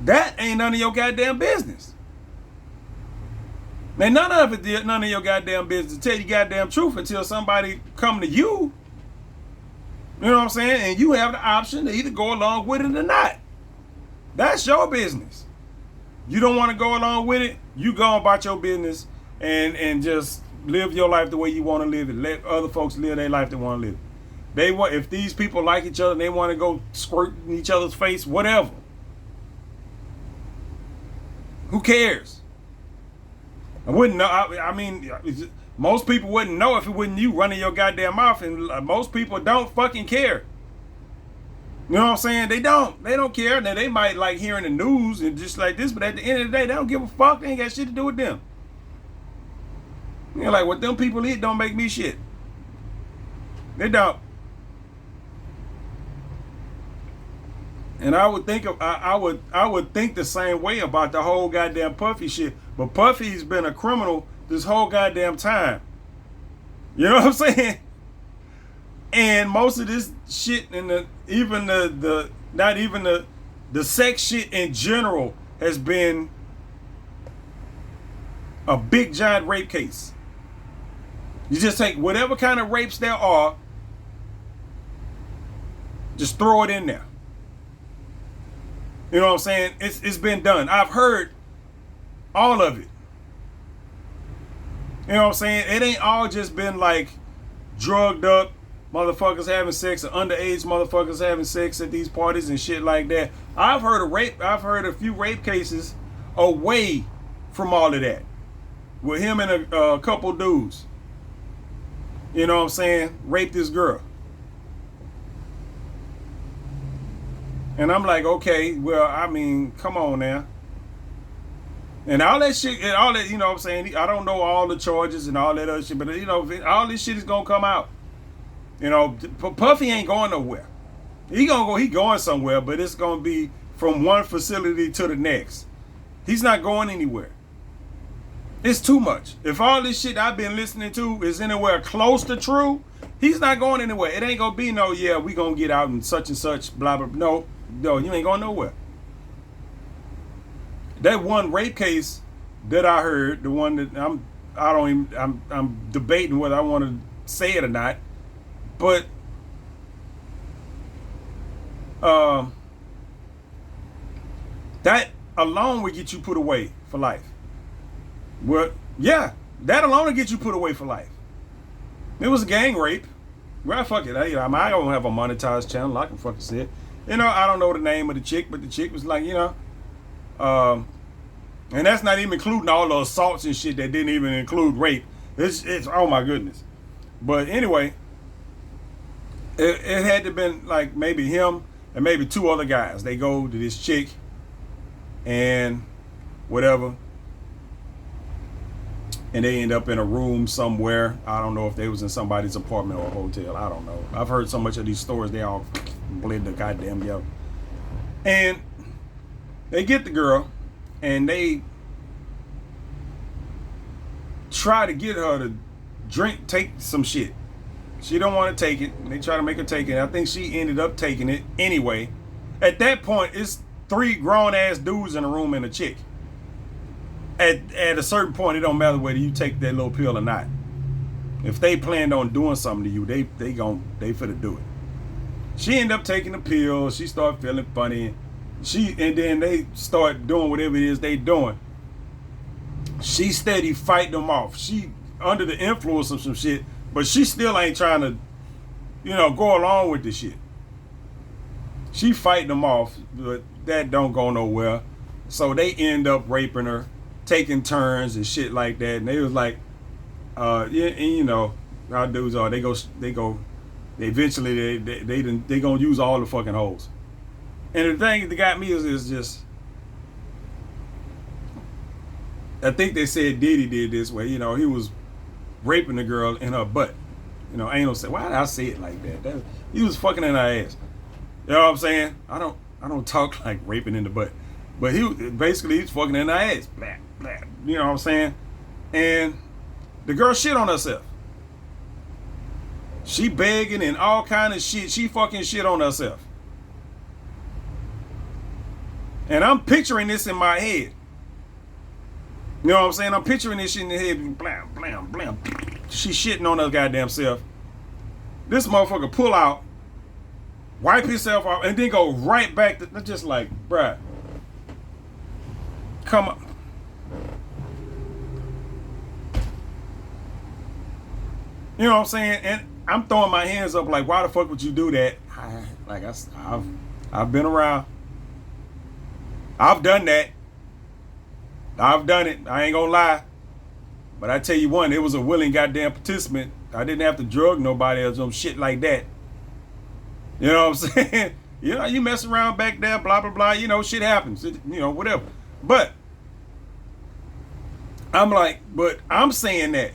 that ain't none of your goddamn business. Man, none of your goddamn business to tell you goddamn truth until somebody come to you. You know what I'm saying? And you have the option to either go along with it or not. That's your business. You don't want to go along with it, you go about your business and just live your life the way you want to live it. Let other folks live their life they want to live. If these people like each other and they want to go squirt in each other's face, whatever. Who cares? I wouldn't know. I mean, most people wouldn't know if it wasn't you running your goddamn mouth, and most people don't fucking care. You know what I'm saying? They don't care. Now, they might like hearing the news and just like this, but at the end of the day, they don't give a fuck. They ain't got shit to do with them. You know, like what them people eat don't make me shit. They don't. And I would think I would think the same way about the whole goddamn Puffy shit. But Puffy's been a criminal this whole goddamn time. You know what I'm saying? And most of this shit and the sex shit in general has been a big giant rape case. You just take whatever kind of rapes there are, just throw it in there. You know what I'm saying? It's been done. I've heard all of it. You know what I'm saying? It ain't all just been like drugged up motherfuckers having sex or underage motherfuckers having sex at these parties and shit like that. I've heard a few rape cases away from all of that. With him and a couple dudes. You know what I'm saying? Raped this girl. And I'm like, okay, well, I mean, come on now. And all that shit, and all that, you know what I'm saying? I don't know all the charges and all that other shit, but, you know, all this shit is going to come out. You know, Puffy ain't going nowhere. He going somewhere, but it's going to be from one facility to the next. He's not going anywhere. It's too much. If all this shit I've been listening to is anywhere close to true, he's not going anywhere. It ain't going to be no, yeah, we going to get out and such, blah, blah. No, you ain't going nowhere. That one rape case that I heard, the one that I'm debating whether I want to say it or not, but that alone would get you put away for life. Well, yeah, that alone will get you put away for life. It was a gang rape. Well, fuck it. I don't have a monetized channel. I can fucking say it. You know, I don't know the name of the chick, but the chick was like, you know, and that's not even including all the assaults and shit that didn't even include rape. It's oh my goodness. But anyway, it had to been like maybe him and maybe two other guys. They go to this chick and whatever, and they end up in a room somewhere. I don't know if they was in somebody's apartment or a hotel. I don't know. I've heard so much of these stories. They all blend the goddamn yo. And they get the girl, and they try to get her to take some shit. She don't want to take it. They try to make her take it. I think she ended up taking it anyway. At that point, it's 3 grown-ass dudes in a room and a chick. At a certain point, it don't matter whether you take that little pill or not. If they planned on doing something to you, they finna do it. She ended up taking the pill. She started feeling funny. And then they start doing whatever it is they doing. She steady fighting them off. She under the influence of some shit, but she still ain't trying to, you know, go along with the shit. She fighting them off, but that don't go nowhere. So they end up raping her, taking turns and shit like that. And they was like, yeah, and you know how dudes are. They eventually they gonna use all the fucking hoes. And the thing that got me is just I think they said Diddy did this way. You know, he was raping the girl in her butt. You know, ain't no say. Why did I say it like that? He was fucking in her ass. You know what I'm saying? I don't talk like raping in the butt, but he's fucking in her ass. Blah blah. You know what I'm saying? And the girl shit on herself. She begging and all kind of shit. She fucking shit on herself. And I'm picturing this in my head. You know what I'm saying? I'm picturing this shit in the head. Blam, blam, blam. She shitting on her goddamn self. This motherfucker pull out, wipe himself off, and then go right back to just like, bruh. Come on. You know what I'm saying? And I'm throwing my hands up like, why the fuck would you do that? I've been around. I've done that. I've done it. I ain't gonna lie. But I tell you one, it was a willing goddamn participant. I didn't have to drug nobody or some shit like that. You know what I'm saying? You know, you mess around back there, blah, blah, blah. You know, shit happens. You know, whatever. But I'm saying that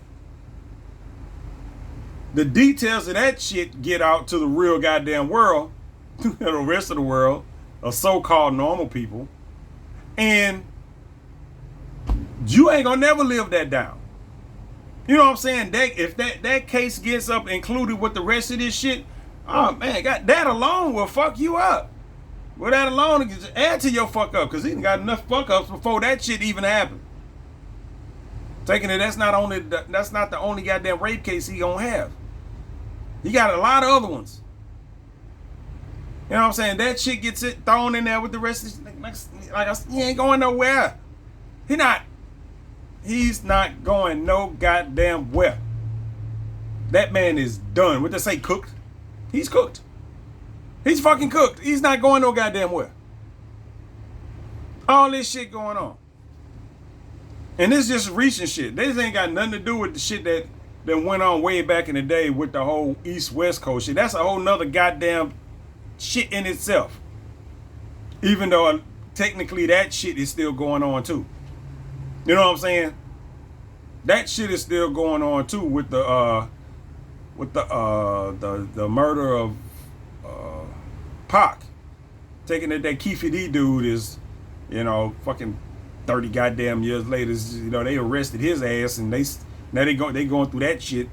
the details of that shit get out to the real goddamn world, the rest of the world, of so-called normal people, and you ain't gonna never live that down. You know what I'm saying? If that case gets up included with the rest of this shit, oh man, that alone will fuck you up. Well, that alone just add to your fuck up, because he got enough fuck ups before that shit even happened. Taking it, that's not the only goddamn rape case he gonna have. He got a lot of other ones. You know what I'm saying? That shit gets it thrown in there with the rest of this. He ain't going nowhere. He's not going no goddamn where. That man is done. What they say, cooked? He's cooked. He's fucking cooked. He's not going no goddamn where. All this shit going on. And this just recent shit. This ain't got nothing to do with the shit that went on way back in the day with the whole East-West Coast shit. That's a whole nother goddamn shit in itself. Even though technically that shit is still going on too. You know what I'm saying? That shit is still going on too with the murder of Pac. Taking that Keefe D dude is, you know, fucking 30 goddamn years later, you know, they arrested his ass, and they going through that shit.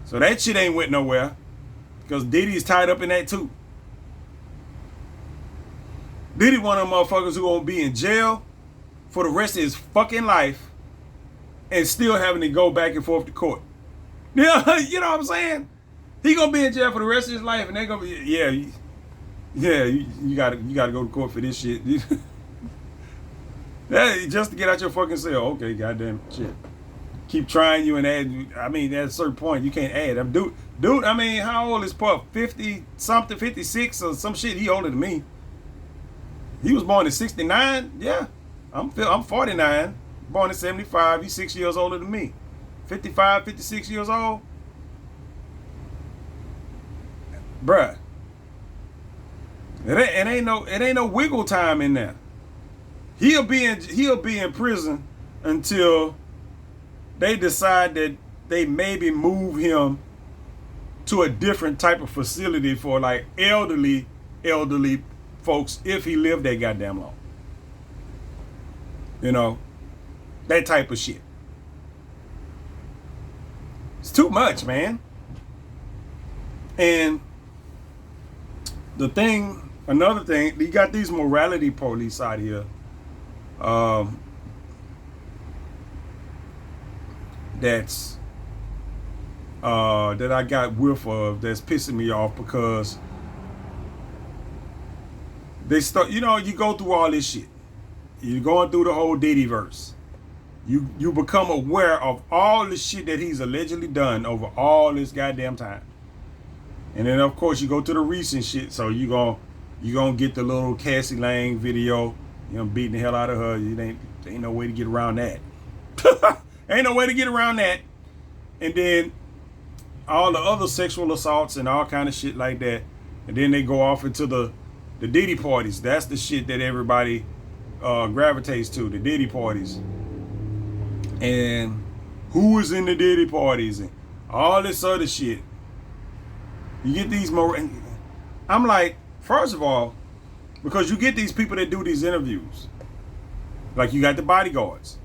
So that shit ain't went nowhere, because Diddy's tied up in that too. Diddy one of them motherfuckers who gonna be in jail for the rest of his fucking life and still having to go back and forth to court. Yeah, you know what I'm saying? He gonna be in jail for the rest of his life, and they gonna be, you gotta go to court for this shit. Yeah, just to get out your fucking cell. Okay, goddamn shit. Keep trying you and add. I mean, at a certain point, you can't add. Dude, I mean, how old is Puff? 50 something, 56 or some shit. He older than me. He was born in 69. Yeah, I'm 49. Born in 75. He's 6 years older than me. 55, 56 years old. Bruh. It ain't no wiggle time in there. He'll be in prison until they decide that they maybe move him to a different type of facility for like elderly folks if he lived that goddamn long. You know, that type of shit. It's too much, man. And another thing, you got these morality police out here. That I got whiff of, that's pissing me off, because they start, you know, you go through all this shit. You're going through the whole Diddy-Verse. You become aware of all the shit that he's allegedly done over all this goddamn time. And then of course you go to the recent shit, so you gonna get the little Cassie Lang video, you know, beating the hell out of her. Ain't no way to get around that. Ain't no way to get around that. And then all the other sexual assaults and all kind of shit like that. And then they go off into the Diddy parties. That's the shit that everybody gravitates to, the Diddy parties. and who was in the Diddy parties and all this other shit. You get these more. I'm like, first of all, because you get these people that do these interviews, like you got the bodyguards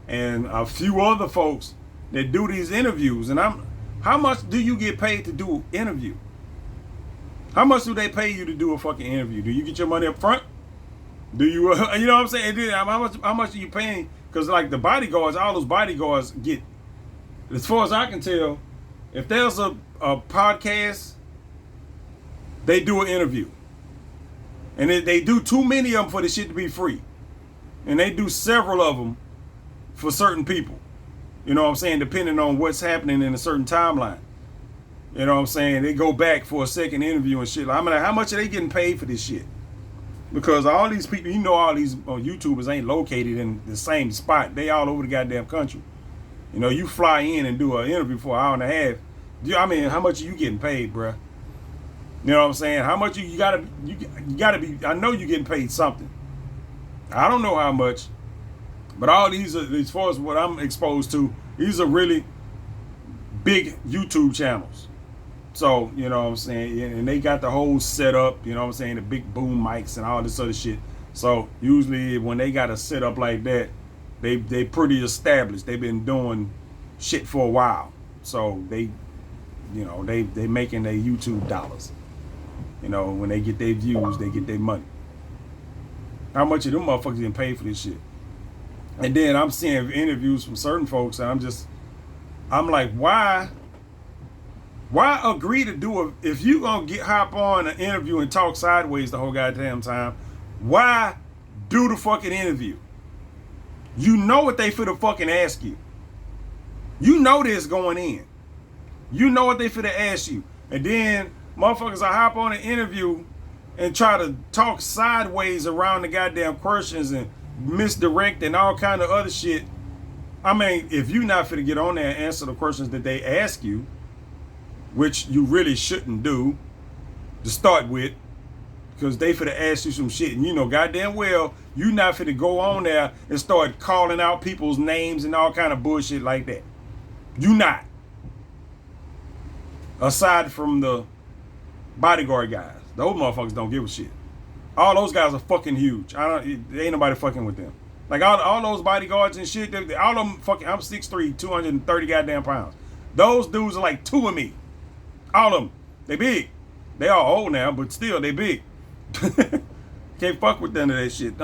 and a few other folks that do these interviews, and how much do you get paid to do an interview? How much do they pay you to do a fucking interview? Do you get your money up front? Do you, you know what I'm saying? How much are you paying? Because like the bodyguards, all those bodyguards get, as far as I can tell, if there's a podcast, they do an interview. And they do too many of them for the shit to be free. And they do several of them for certain people. You know what I'm saying? Depending on what's happening in a certain timeline. You know what I'm saying? They go back for a second interview and shit. I mean, how much are they getting paid for this shit? Because all these people, you know, all these YouTubers ain't located in the same spot. They all over the goddamn country. You know, you fly in and do an interview for an hour and a half. I mean, how much are you getting paid, bruh? You know what I'm saying? How much you gotta be, I know you're getting paid something. I don't know how much, but all these are, as far as what I'm exposed to, these are really big YouTube channels. So, you know what I'm saying? And they got the whole setup, you know what I'm saying? The big boom mics and all this other shit. So usually when they got a setup like that, they pretty established. They've been doing shit for a while. So they, you know, they making their YouTube dollars. You know, when they get their views, they get their money. How much of them motherfuckers getting paid for this shit? And then I'm seeing interviews from certain folks, and I'm like, why agree to do if you gonna hop on an interview and talk sideways the whole goddamn time? Why do the fucking interview? You know what they finna fucking ask you. You know this going in. You know what they finna ask you, and then motherfuckers will hop on an interview and try to talk sideways around the goddamn questions and misdirect and all kind of other shit. I mean, if you not finna get on there and answer the questions that they ask you, which you really shouldn't do to start with, because they finna ask you some shit, and you know goddamn well you not finna go on there and start calling out people's names and all kind of bullshit like that. You not. Aside from the bodyguard guys, those motherfuckers don't give a shit. All those guys are fucking huge. There ain't nobody fucking with them. Like all those bodyguards and shit, all of them fucking, I'm 6'3", 230 goddamn pounds. Those dudes are like two of me. All of them. They big. They all old now, but still they big. Can't fuck with none of that shit.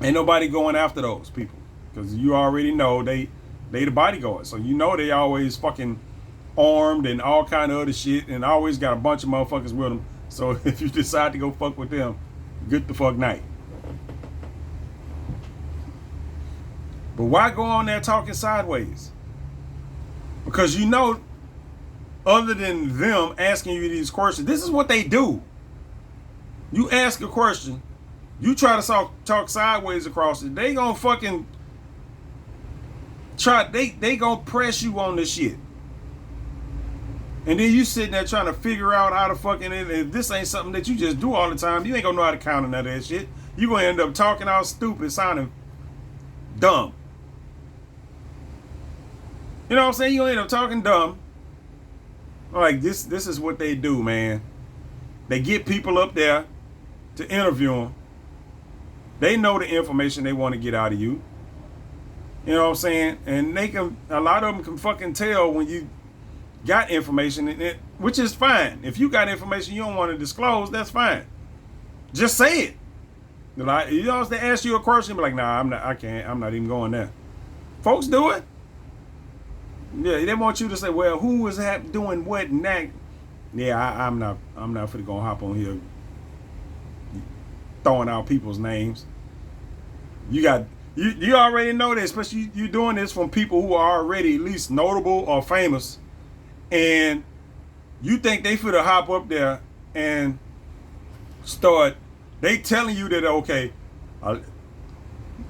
Ain't nobody going after those people. Because you already know they the bodyguards. So you know they always fucking armed and all kind of other shit, and always got a bunch of motherfuckers with them. So if you decide to go fuck with them, good the fuck night. But why go on there talking sideways? Because you know, other than them asking you these questions, this is what they do. You ask a question, you try to talk sideways across it, they gonna fucking they gonna press you on this shit. And then you sitting there trying to figure out how to fucking, if this ain't something that you just do all the time, you ain't gonna know how to counter none of that shit. You gonna end up talking all stupid, sounding dumb. You know what I'm saying? You gonna end up talking dumb. Like this is what they do, man. They get people up there to interview them. They know the information they want to get out of you. You know what I'm saying? And a lot of them can fucking tell when you got information, which is fine. If you got information you don't want to disclose, that's fine. Just say it. Like, you know, if they ask you a question, be like, nah, I'm not even going there. Folks do it. Yeah, they want you to say, well, who was doing what and that? Yeah, I'm not finna go hop on here throwing out people's names. You already know that, especially you doing this from people who are already at least notable or famous, and you think they finna hop up there and start, they telling you that, okay,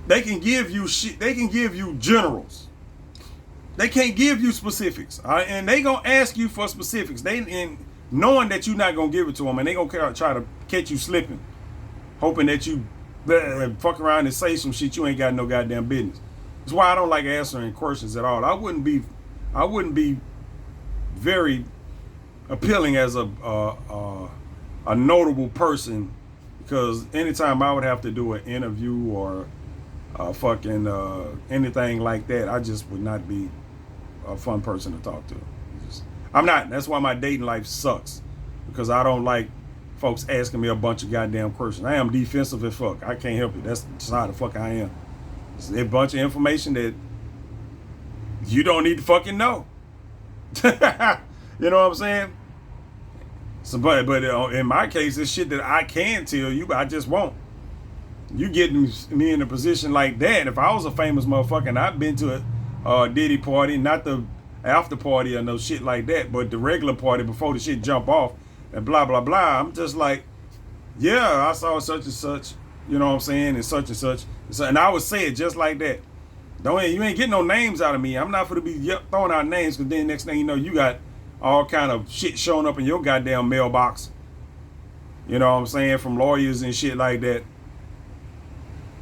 they can give you shit, they can give you generals. They can't give you specifics, and they gonna ask you for specifics. And knowing that you're not gonna give it to them, and they gonna try to catch you slipping, hoping that you fuck around and say some shit you ain't got no goddamn business. That's why I don't like answering questions at all. I wouldn't be very appealing as a notable person, because anytime I would have to do an interview or fucking anything like that, I just would not be a fun person to talk to. I'm not. That's why my dating life sucks, because I don't like folks asking me a bunch of goddamn questions. I am defensive as fuck. I can't help it. That's just how the fuck I am. It's a bunch of information that you don't need to fucking know. You know what I'm saying? So, but in my case, it's shit that I can tell you, but I just won't. You getting me in a position like that. If I was a famous motherfucker and I've been to a Diddy party, not the after party or no shit like that, but the regular party before the shit jump off and blah, blah, blah. I'm just like, yeah, I saw such and such, you know what I'm saying, and such and such. And I would say it just like that. You ain't getting no names out of me. I'm not going to be throwing out names, because then next thing you know, you got all kind of shit showing up in your goddamn mailbox. You know what I'm saying? From lawyers and shit like that.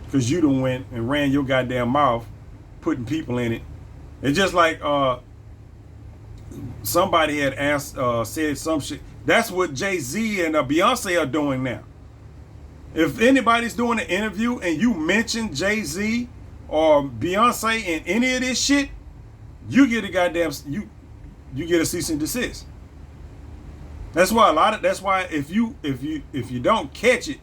Because you done went and ran your goddamn mouth, putting people in it. It's just like somebody had asked, said some shit. That's what Jay-Z and Beyonce are doing now. If anybody's doing an interview and you mention Jay-Z or Beyonce in any of this shit, you get a goddamn you get a cease and desist. That's why if you don't catch it,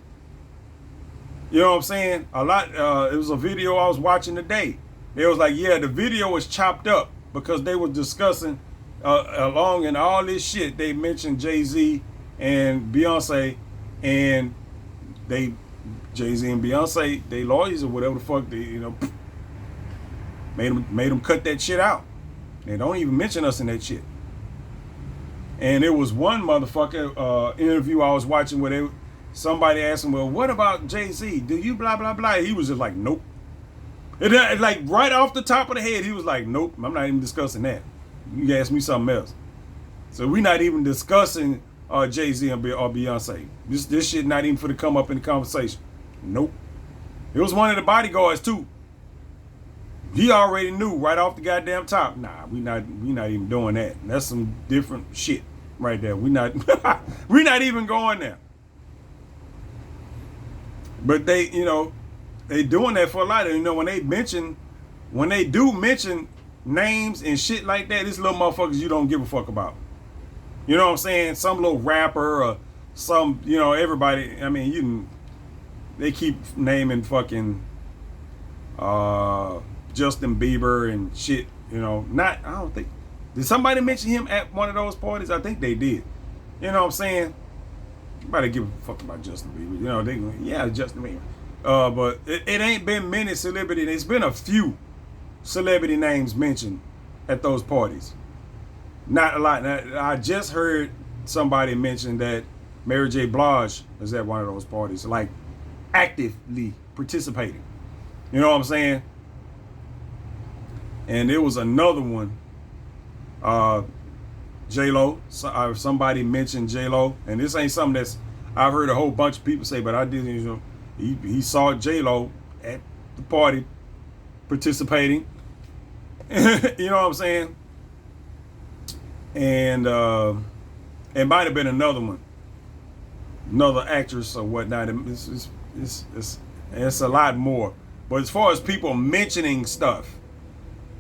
you know what I'm saying? It was a video I was watching today. It was like, yeah, the video was chopped up because they were discussing along in all this shit. They mentioned Jay-Z and Beyonce, and Jay-Z and Beyonce, they lawyers or whatever the fuck, they made them cut that shit out. They don't even mention us in that shit. And there was one motherfucker interview I was watching where somebody asked him, well, what about Jay-Z? Do you blah, blah, blah? He was just like, nope. And like right off the top of the head, he was like, nope, I'm not even discussing that. You can ask me something else. So we're not even discussing Jay-Z or Beyonce. This shit not even for to come up in the conversation. Nope. It was one of the bodyguards too. He already knew right off the goddamn top. Nah, we not even doing that. That's some different shit right there. We not even going there. But they doing that for a lot of, when they do mention names and shit like that, these little motherfuckers you don't give a fuck about. You know what I'm saying? Some little rapper or some, everybody, I mean, they keep naming fucking Justin Bieber and shit, I don't think, did somebody mention him at one of those parties? I think they did. You know what I'm saying? Nobody give a fuck about Justin Bieber. Justin Bieber. But it ain't been many celebrities. There's been a few celebrity names mentioned at those parties. Not a lot. I just heard somebody mention that Mary J. Blige was at one of those parties, like actively participating. You know what I'm saying? And there was another one, J-Lo. Somebody mentioned J-Lo, and this ain't something that's I've heard a whole bunch of people say, but I didn't. He saw J-Lo at the party participating. You know what I'm saying? And it might have been another one, another actress or whatnot. It's a lot more. But as far as people mentioning stuff,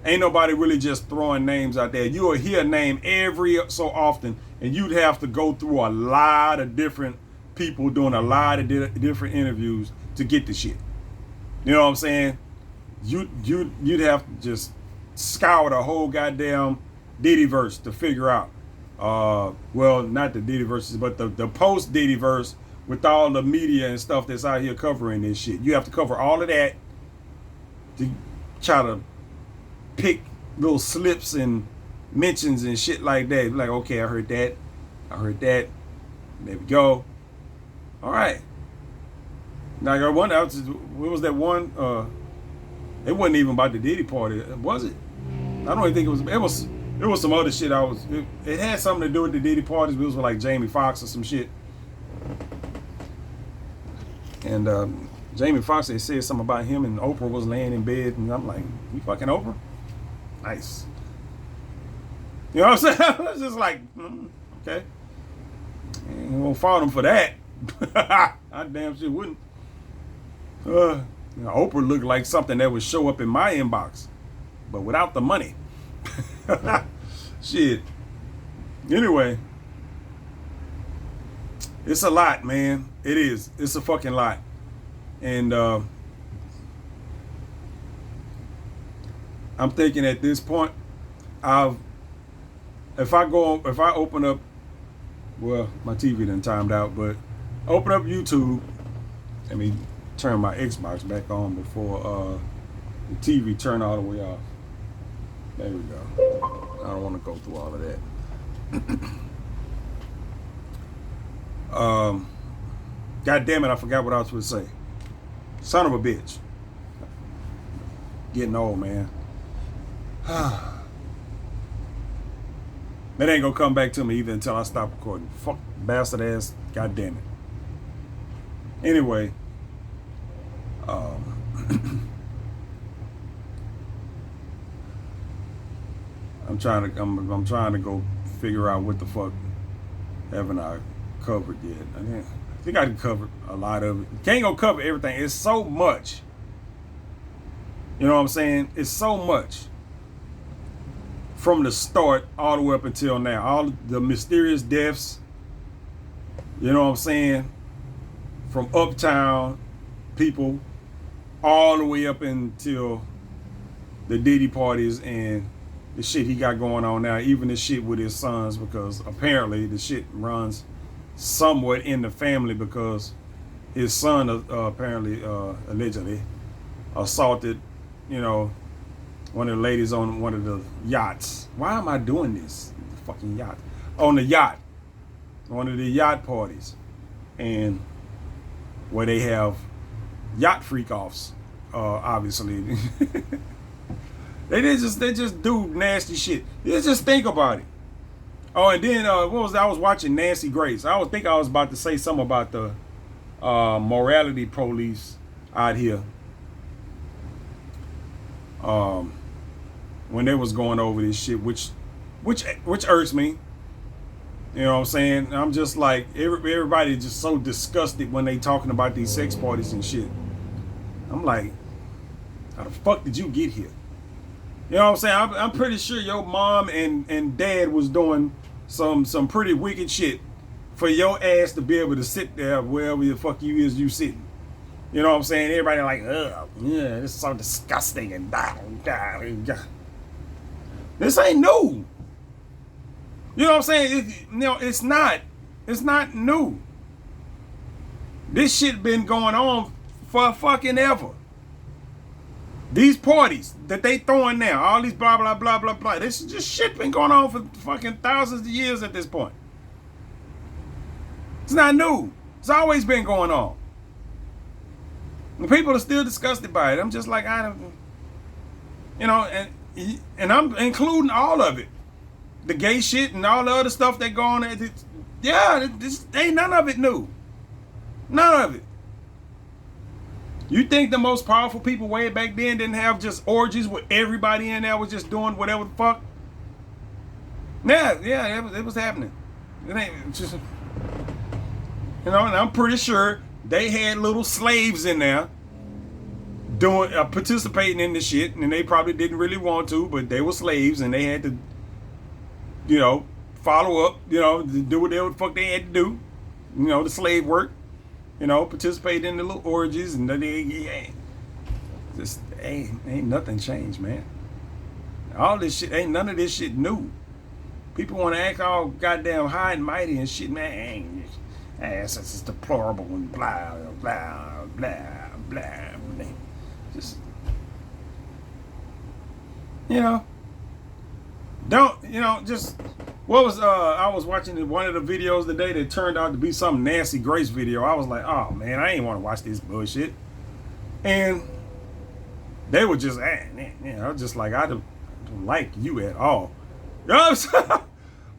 ain't nobody really just throwing names out there. You'll hear a name every so often, and you'd have to go through a lot of different people doing a lot of different interviews to get the shit. You know what I'm saying? You'd have to just scour the whole goddamn Diddy-Verse to figure out. Well, not the Diddy-Verses, but the post Diddy-Verse with all the media and stuff that's out here covering this shit. You have to cover all of that to try to pick little slips and mentions and shit like that. Like, okay, I heard that. There we go. All right. Now I got one. What was that one? It wasn't even about the Diddy party, was it? I don't even think it was. It was some other shit. It had something to do with the Diddy parties. But it was like Jamie Foxx or some shit. And Jamie Foxx had said something about him and Oprah was laying in bed, and I'm like, you fucking Oprah? Nice. You know what I'm saying? It's just like, okay. Ain't gonna fault him for that. I damn sure wouldn't. Oprah looked like something that would show up in my inbox, but without the money. Shit. Anyway, it's a lot, man. It is. It's a fucking lot. And I'm thinking at this point, if I open up, well, my TV done timed out, but open up YouTube. Let me turn my Xbox back on before the TV turn all the way off. There we go. I don't want to go through all of that. God damn it, I forgot what I was supposed to say. Son of a bitch. Getting old, man. That ain't gonna come back to me either until I stop recording. Fuck bastard ass. God damn it. Anyway. I'm trying to go figure out what the fuck haven't I covered yet. I think I can cover a lot of it. Can't go cover everything. It's so much. You know what I'm saying? It's so much. From the start all the way up until now. All the mysterious deaths. You know what I'm saying? From Uptown people all the way up until the Diddy parties and the shit he got going on now. Even the shit with his sons, because apparently the shit runs somewhat in the family, because his son apparently allegedly assaulted, you know, one of the ladies on one of the yachts. Why am I doing this? The fucking yacht. On the yacht. One of the yacht parties. And where they have yacht freak-offs, obviously. They just do nasty shit. You just think about it. Oh, and then I was watching Nancy Grace. I think I was about to say something about the morality police out here. When they was going over this shit, which irks me. You know what I'm saying? I'm just like, everybody just so disgusted when they talking about these sex parties and shit. I'm like, how the fuck did you get here? You know what I'm saying? I'm pretty sure your mom and dad was doing some pretty wicked shit for your ass to be able to sit there wherever the fuck you sitting. You know what I'm saying? Everybody like, ugh, yeah, this is so disgusting and this ain't new. You know what I'm saying? It's not new. This shit been going on for fucking ever. These parties that they throwing now, all these blah blah blah blah blah. This just shit been going on for fucking thousands of years at this point. It's not new. It's always been going on. And people are still disgusted by it. I'm just like, I don't, you know, and I'm including all of it. The gay shit and all the other stuff that go on. Yeah, this ain't none of it new. None of it. You think the most powerful people way back then didn't have just orgies with everybody in there was just doing whatever the fuck? Yeah, it was happening. It ain't just, you know, and I'm pretty sure they had little slaves in there doing participating in the shit, and they probably didn't really want to, but they were slaves and they had to, you know, follow up, you know, do whatever the fuck they had to do, you know, the slave work, you know, participate in the little orgies, and just ain't nothing changed, man. All this shit, ain't none of this shit new. People want to act all goddamn high and mighty and shit, man. It's just deplorable and blah, blah, blah, blah, blah. Just, you know, just, what was, I was watching one of the videos today that turned out to be some Nancy Grace video. I was like, oh man, I ain't want to watch this bullshit. And they were just, you know, just like, I don't like you at all. You know what I'm saying?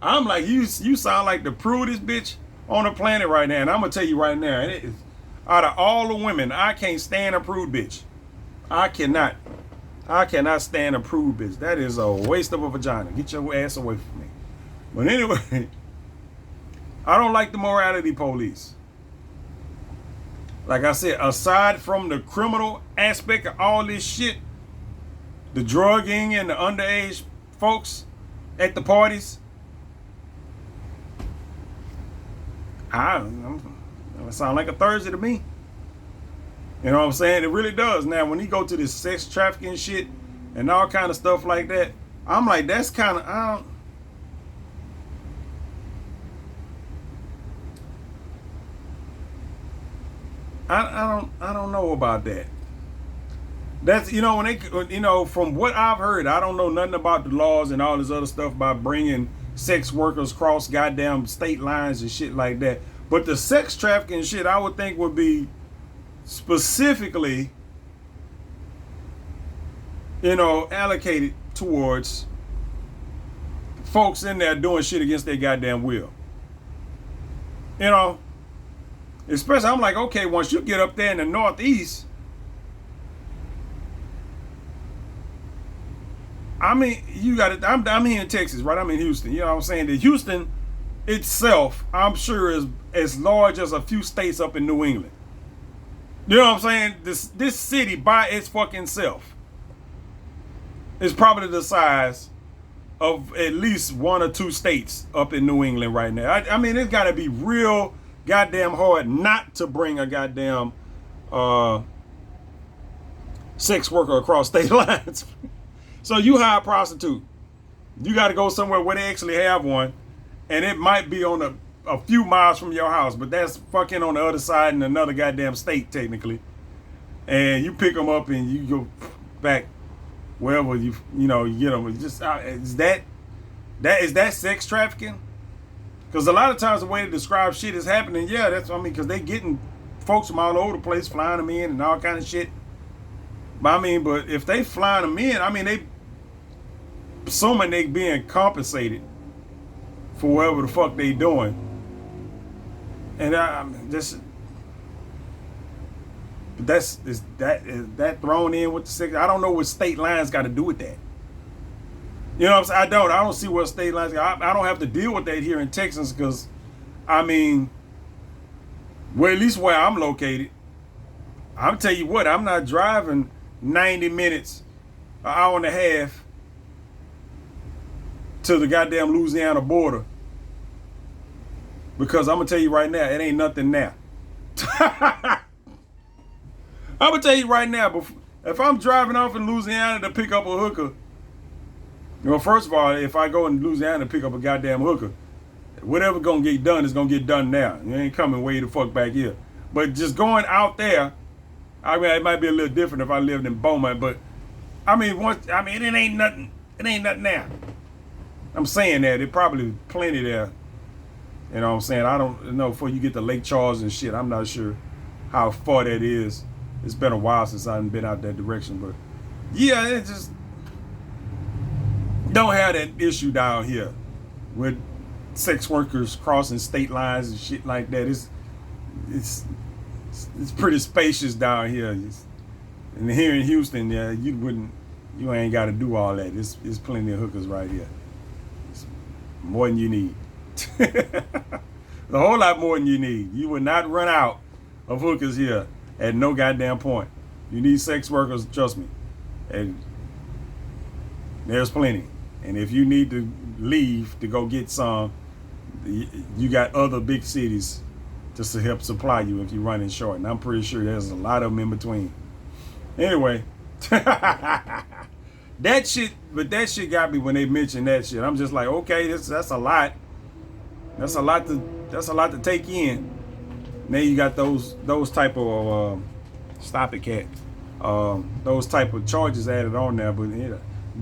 I'm like, you sound like the prudest bitch on the planet right now. And I'm going to tell you right now, Out of all the women, I can't stand a prude bitch. I cannot. I cannot stand a prude bitch. That is a waste of a vagina. Get your ass away from me. But anyway, I don't like the morality police. Like I said, aside from the criminal aspect of all this shit, the drugging and the underage folks at the parties, it sounds like a Thursday to me. You know what I'm saying? It really does. Now, when you go to this sex trafficking shit and all kind of stuff like that, I'm like, that's kind of, I don't know about that. That's, when they, from what I've heard, I don't know nothing about the laws and all this other stuff about bringing sex workers across goddamn state lines and shit like that. But the sex trafficking shit, I would think would be specifically, allocated towards folks in there doing shit against their goddamn will. Especially, I'm like, okay, once you get up there in the Northeast, I mean, you got it. I'm here in Texas, right? I'm in Houston. You know what I'm saying? The Houston itself, I'm sure, is as large as a few states up in New England. You know what I'm saying? This city by its fucking self is probably the size of at least one or two states up in New England right now. I mean, it's got to be real goddamn hard not to bring a goddamn sex worker across state lines. So you hire a prostitute. You got to go somewhere where they actually have one, and it might be on a few miles from your house, but that's fucking on the other side in another goddamn state technically. And you pick them up and you go back wherever you get them. It's just is that sex trafficking? Because a lot of times the way to describe shit is happening. Yeah, because they getting folks from all over the place, flying them in and all kind of shit. But if they flying them in, they assuming they being compensated for whatever the fuck they doing. And is that thrown in with the sex? I don't know what state lines got to do with that. You know what I'm saying? I don't see what state lines. I don't have to deal with that here in Texas because, at least where I'm located, I'm tell you what, I'm not driving 90 minutes, an hour and a half to the goddamn Louisiana border, because I'm gonna tell you right now, it ain't nothing there. I'm gonna tell you right now, if I'm driving off in Louisiana to pick up a hooker, first of all, if I go in Louisiana to pick up a goddamn hooker, whatever gonna get done is gonna get done now. You ain't coming way the fuck back here. But just going out there, it might be a little different if I lived in Beaumont, but it ain't nothing. It ain't nothing there. I'm saying that it probably plenty there. You know what I'm saying? I don't know, before you get to Lake Charles and shit, I'm not sure how far that is. It's been a while since I've been out that direction, but yeah, it just don't have that issue down here with sex workers crossing state lines and shit like that. It's pretty spacious down here. And here in Houston, yeah, you ain't got to do all that. There's plenty of hookers right here. It's more than you need. A whole lot more than you need. You would not run out of hookers here at no goddamn point. You need sex workers, trust me. And there's plenty. And if you need to leave to go get some, you got other big cities to help supply you if you're running short. And I'm pretty sure there's a lot of them in between. Anyway, that shit got me when they mentioned that shit. I'm just like, okay, that's a lot. That's a lot to take in. Now you got those type of stop it, cat. Those type of charges added on there, but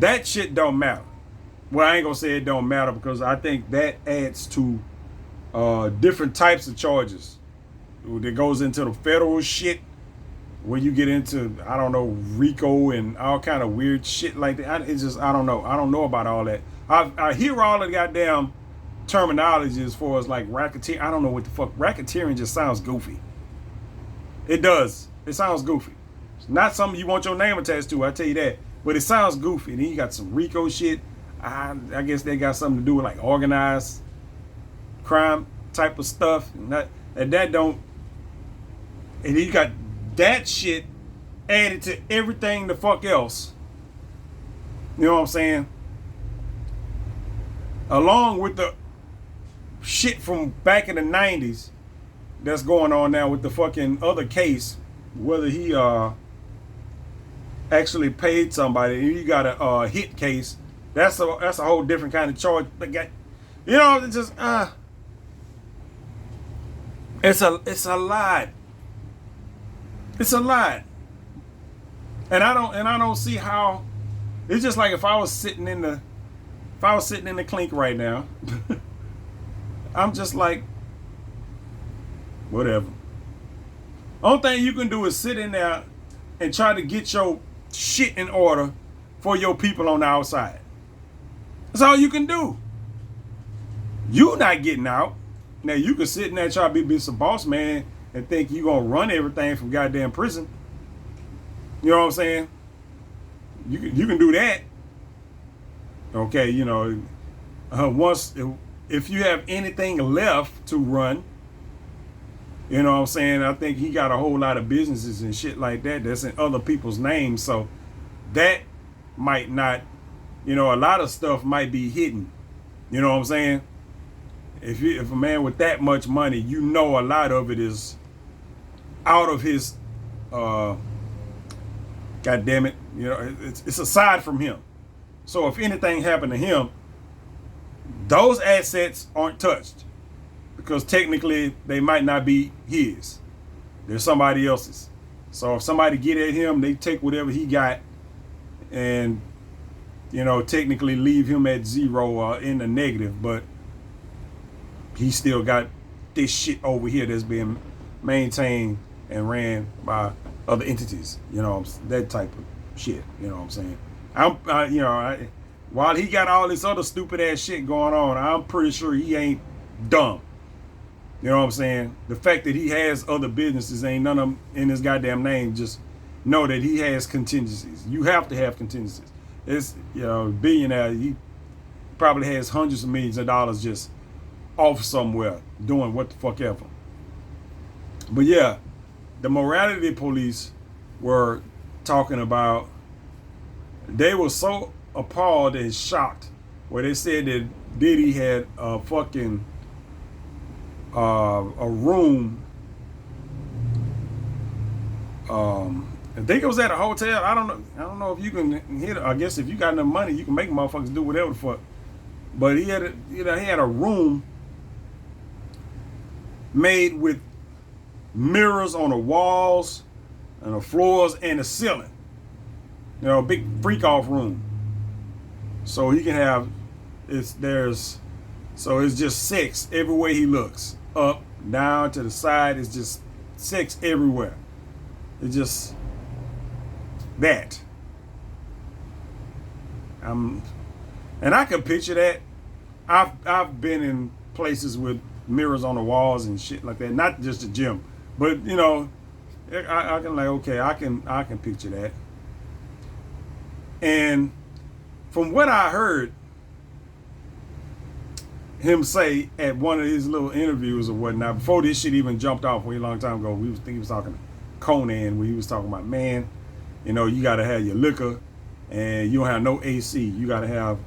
that shit don't matter. Well, I ain't gonna say it don't matter, because I think that adds to different types of charges. That goes into the federal shit, where you get into, I don't know, RICO and all kind of weird shit like that. It's just, I don't know. I don't know about all that. I hear all the goddamn terminology as far as like racketeering. I don't know what the fuck. Racketeering just sounds goofy. It does. It sounds goofy. It's not something you want your name attached to, I tell you that. But it sounds goofy. And then you got some Rico shit. I guess they got something to do with like organized crime type of stuff. And that don't. And then you got that shit added to everything the fuck else. You know what I'm saying? Along with the shit from back in the 90s that's going on now with the fucking other case, whether he actually paid somebody. You got a hit case. That's a whole different kind of charge. You know, it's just it's a lot. It's a lot. And I don't see how. It's just like if I was sitting in the clink right now, I'm just like, whatever. Only thing you can do is sit in there and try to get your shit in order for your people on the outside. That's all you can do. You not getting out. Now you can sit in there and try to be some boss man and think you gonna run everything from goddamn prison. You know what I'm saying? You can do that. Okay, you know, if you have anything left to run, you know what I'm saying? I think he got a whole lot of businesses and shit like that that's in other people's names, so that might not, you know, a lot of stuff might be hidden. You know what I'm saying? If a man with that much money, you know, a lot of it is out of his, God damn it, you know, it's aside from him. So if anything happened to him, those assets aren't touched because technically they might not be his. They're somebody else's. So if somebody get at him, they take whatever he got and, you know, technically leave him at zero or in the negative, but he still got this shit over here that's being maintained and ran by other entities, you know, that type of shit, you know what I'm saying? While he got all this other stupid ass shit going on, I'm pretty sure he ain't dumb. You know what I'm saying? The fact that he has other businesses, ain't none of them in his goddamn name, just know that he has contingencies. You have to have contingencies. It's, you know, billionaire, he probably has hundreds of millions of dollars just off somewhere doing what the fuck ever. But yeah, the morality police were talking about, they were so appalled and shocked where they said that Diddy had a fucking a room. I think it was at a hotel. I don't know if you can hit it. I guess if you got enough money, you can make motherfuckers do whatever the fuck. But he had a room made with mirrors on the walls and the floors and the ceiling. You know, a big freak off room. So he can have it's just sex everywhere he looks. Up, down, to the side, it's just sex everywhere. It's just that. And I can picture that. I've been in places with mirrors on the walls and shit like that. Not just a gym, but you know, I can like, okay, I can picture that. And from what I heard him say at one of his little interviews or whatnot, before this shit even jumped off way a long time ago, he was talking to Conan, where he was talking about, man, you know, you got to have your liquor and you don't have no AC. You got to have,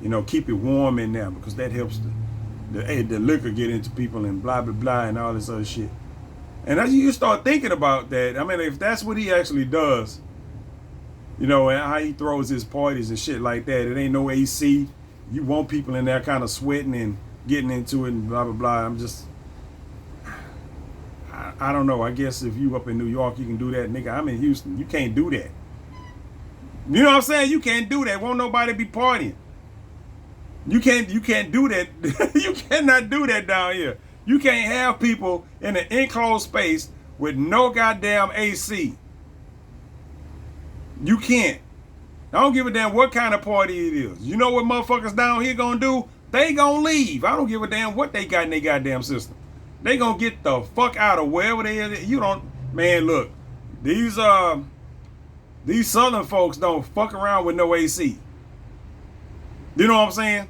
you know, keep it warm in there because that helps the liquor get into people and blah, blah, blah, and all this other shit. And as you start thinking about that, I mean, if that's what he actually does, you know, and how he throws his parties and shit like that, it ain't no AC. You want people in there kind of sweating and getting into it and blah, blah, blah. I don't know. I guess if you up in New York, you can do that. Nigga, I'm in Houston. You can't do that. You know what I'm saying? You can't do that. Won't nobody be partying. You can't do that. You cannot do that down here. You can't have people in an enclosed space with no goddamn AC. You can't. I don't give a damn what kind of party it is. You know what motherfuckers down here gonna do? They gonna leave. I don't give a damn what they got in their goddamn system. They gonna get the fuck out of wherever they is. Man, look, these southern folks don't fuck around with no AC. You know what I'm saying?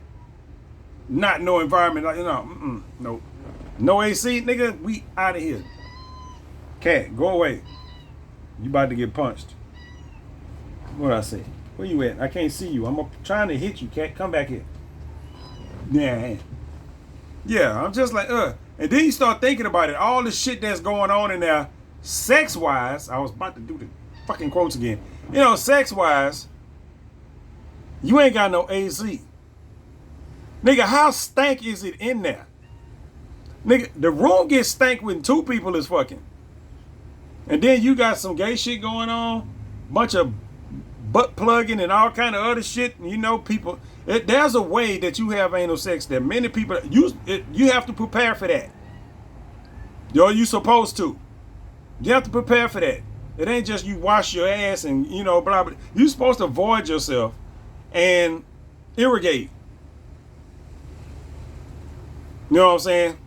Not no environment, like, no, no AC, nigga. We out of here. Cat, go away. You about to get punched. What I say? Where you at? I can't see you. I'm trying to hit you, cat. Come back here. Yeah. I'm just like, And then you start thinking about it. All the shit that's going on in there, sex-wise. I was about to do the fucking quotes again. You know, sex-wise, you ain't got no AC. Nigga, how stank is it in there? Nigga, the room gets stank when two people is fucking. And then you got some gay shit going on. Bunch of butt plugging and all kind of other shit. You know, people, there's a way that you have anal sex that many people, you have to prepare for that. Yo, you supposed to. You have to prepare for that. It ain't just you wash your ass and, you know, blah, blah. You're supposed to avoid yourself and irrigate. You know what I'm saying?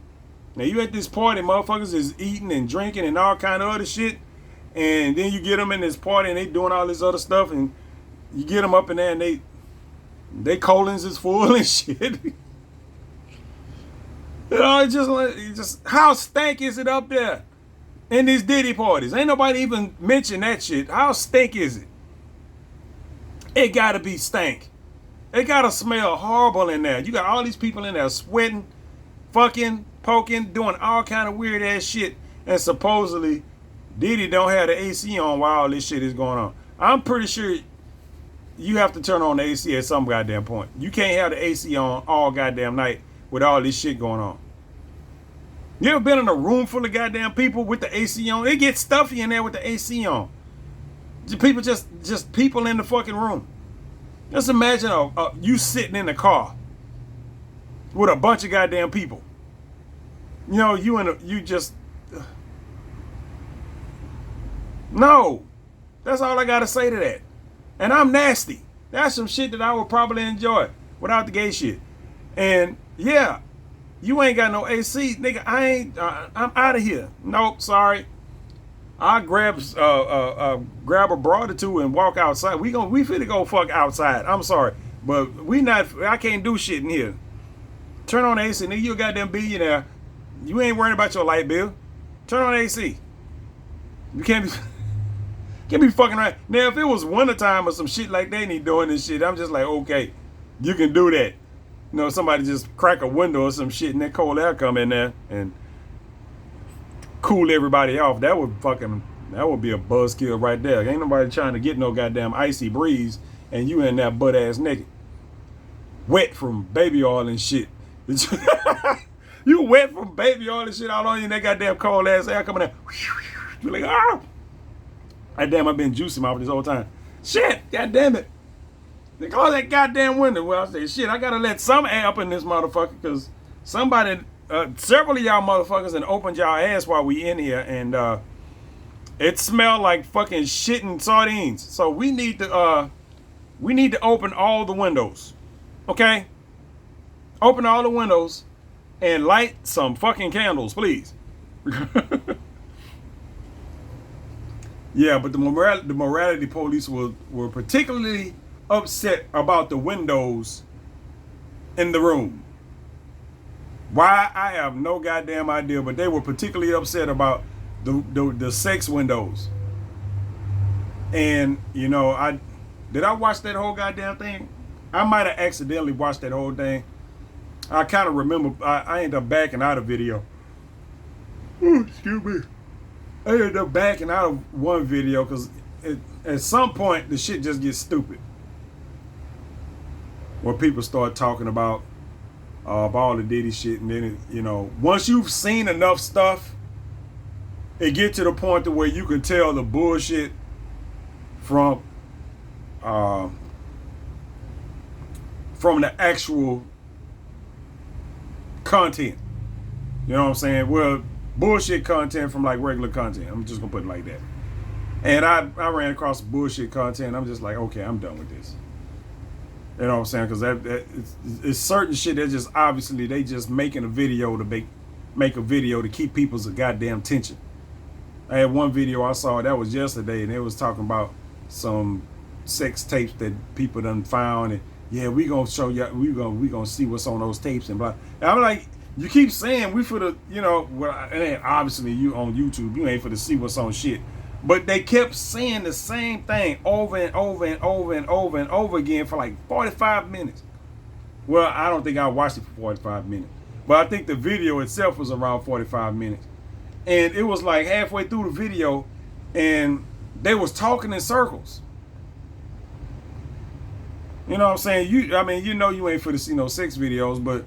Now you at this party, motherfuckers is eating and drinking and all kind of other shit. And then you get them in this party and they doing all this other stuff. And you get them up in there and they colons is full and shit. You know, it's just how stank is it up there in these Diddy parties? Ain't nobody even mention that shit. How stank is it? It gotta be stank. It gotta smell horrible in there. You got all these people in there sweating, fucking, poking, doing all kind of weird ass shit. And supposedly Diddy don't have the AC on while all this shit is going on. I'm pretty sure you have to turn on the AC at some goddamn point. You can't have the AC on all goddamn night with all this shit going on. You ever been in a room full of goddamn people with the AC on? It gets stuffy in there with the AC on. People just people in the fucking room. Just imagine you sitting in the car with a bunch of goddamn people. You know, no. That's all I gotta say to that. And I'm nasty. That's some shit that I would probably enjoy without the gay shit. And yeah, you ain't got no AC, nigga. I'm out of here. Nope, sorry. I grab a broad or two and walk outside. We finna go fuck outside. I'm sorry, but I can't do shit in here. Turn on the AC, nigga. You a goddamn billionaire. You ain't worrying about your light bill. Turn on the AC. You can't be fucking around. Now, if it was wintertime or some shit like they need doing this shit, I'm just like, okay, you can do that. You know, somebody just crack a window or some shit and that cold air come in there and cool everybody off. That would be a buzzkill right there. Ain't nobody trying to get no goddamn icy breeze and you in that butt ass naked. Wet from baby oil and shit. You wet from baby oil and shit all on you and that goddamn cold ass air coming out. You're like, ah. Goddamn, I've been juicing mouth this whole time. Shit, goddamn it. They close that goddamn window. Well, I say, shit, I gotta let some air up in this motherfucker because somebody, several of y'all motherfuckers and opened y'all ass while we in here and it smelled like fucking shit and sardines. So we need to open all the windows. Okay? Open all the windows and light some fucking candles, please. Yeah, but the morality police were particularly upset about the windows in the room. Why? I have no goddamn idea, but they were particularly upset about the sex windows. And, you know, did I watch that whole goddamn thing? I might have accidentally watched that whole thing. I kind of remember, I ended up backing out of video. Ooh, excuse me. I ended up backing out of one video because at some point the shit just gets stupid. When people start talking about all the Diddy shit, and then you know, once you've seen enough stuff, it gets to the point to where you can tell the bullshit from the actual content. You know what I'm saying? Well, bullshit content from like regular content. I'm just gonna put it like that. And I ran across bullshit content. I'm just like, okay, I'm done with this. You know what I'm saying? Because it's certain shit that just obviously they just making a video to make a video to keep people's goddamn attention. I had one video I saw that was yesterday, and it was talking about some sex tapes that people done found, and yeah, we gonna show you, we gonna see what's on those tapes and blah. And I'm like, you keep saying we for the, you know, well, and obviously you on YouTube, you ain't for to see what's on shit. But they kept saying the same thing over and over and over and over and over again for like 45 minutes. Well, I don't think I watched it for 45 minutes, but I think the video itself was around 45 minutes. And it was like halfway through the video, and they was talking in circles. You know what I'm saying? I mean, you know you ain't for to see no sex videos, but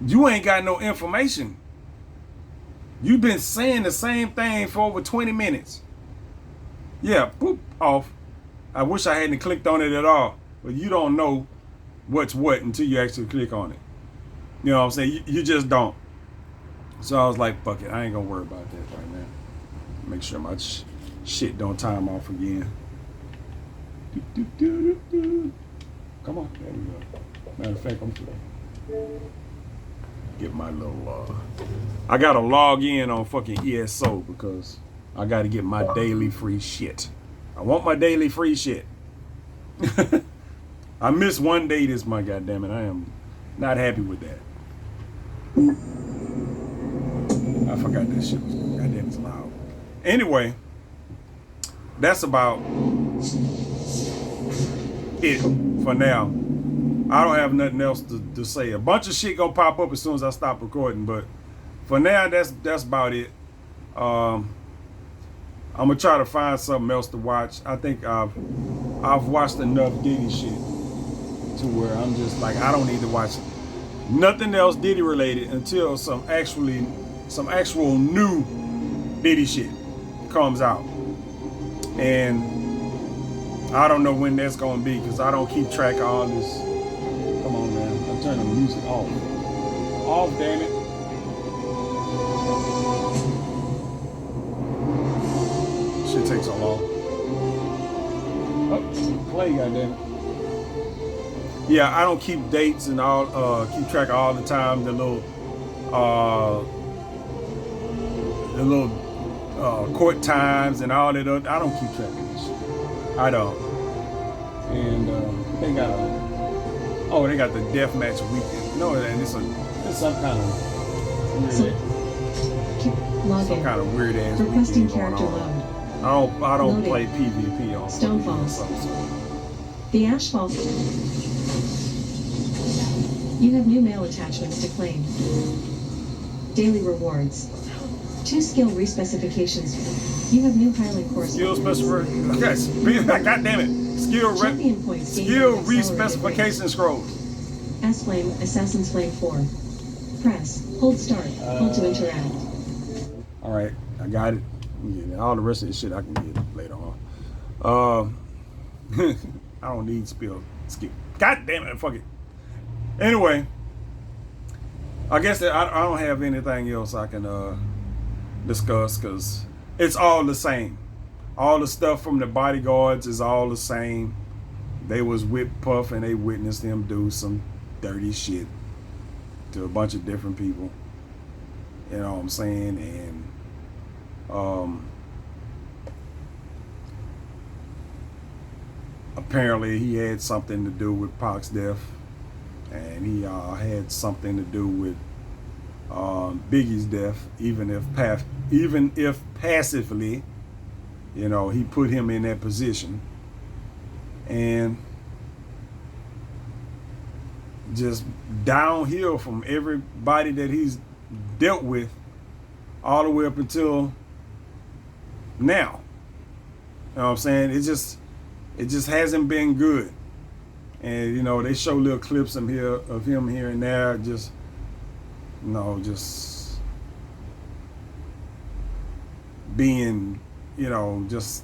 you ain't got no information. You've been saying the same thing for over 20 minutes. Yeah, boop, off. I wish I hadn't clicked on it at all. But you don't know what's what until you actually click on it. You know what I'm saying? You just don't. So I was like, fuck it. I ain't going to worry about that right now. Make sure my shit don't time off again. Come on. There we go. Matter of fact, I'm going to get my little... I got to log in on fucking ESO because I got to get my daily free shit. I want my daily free shit. I missed one day this month, goddammit. I am not happy with that. I forgot that shit was goddamn it's loud. Anyway, that's about it for now. I don't have nothing else to say. A bunch of shit gonna pop up as soon as I stop recording, but for now, that's about it. I'm gonna try to find something else to watch. I think I've watched enough Diddy shit to where I'm just like, I don't need to watch nothing else Diddy related until some actual new Diddy shit comes out. And I don't know when that's gonna be because I don't keep track of all this. Come on, man. I'm turning the music off. Off, damn it. Shit takes so long. Oh, play, goddamn it. Yeah, I don't keep dates and all, keep track of all the time, the little court times and all that. I don't keep track of this shit. I don't. And they got the deathmatch weekend. No, and it's some kind of weird ass Requesting weekend going character on. load. I don't Loading. play PvP on Stonefalls. The Ashfall. You have new mail attachments to claim. Daily rewards. 2 skill respecifications. You have new highland course. Skill specification. Okay, God damn it. Skill re-specification scrolls. S-Flame, Assassin's Flame 4. Press. Hold start. Hold to interact. Alright, I got it. Yeah, all the rest of this shit I can get later on. I don't need skill. God damn it, fuck it. Anyway, I guess that I don't have anything else I can discuss because it's all the same. All the stuff from the bodyguards is all the same. They was with Puff and they witnessed him do some dirty shit to a bunch of different people. You know what I'm saying? And apparently he had something to do with Pac's death, and he had something to do with Biggie's death, even if passively, you know, he put him in that position. And just downhill from everybody that he's dealt with all the way up until now. You know what I'm saying? It just hasn't been good. And you know, they show little clips of him here and there, just you know, just being, you know, just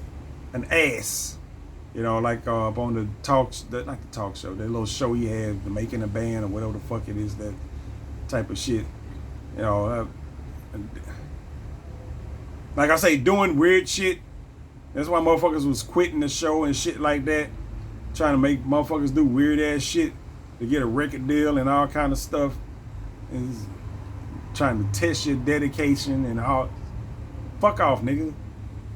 an ass. You know, like up on the talk, not the talk show, that little show he had, the Making a Band or whatever the fuck it is, that type of shit. You know, like I say, doing weird shit. That's why motherfuckers was quitting the show and shit like that, trying to make motherfuckers do weird ass shit to get a record deal and all kind of stuff, and trying to test your dedication and all. Fuck off, nigga.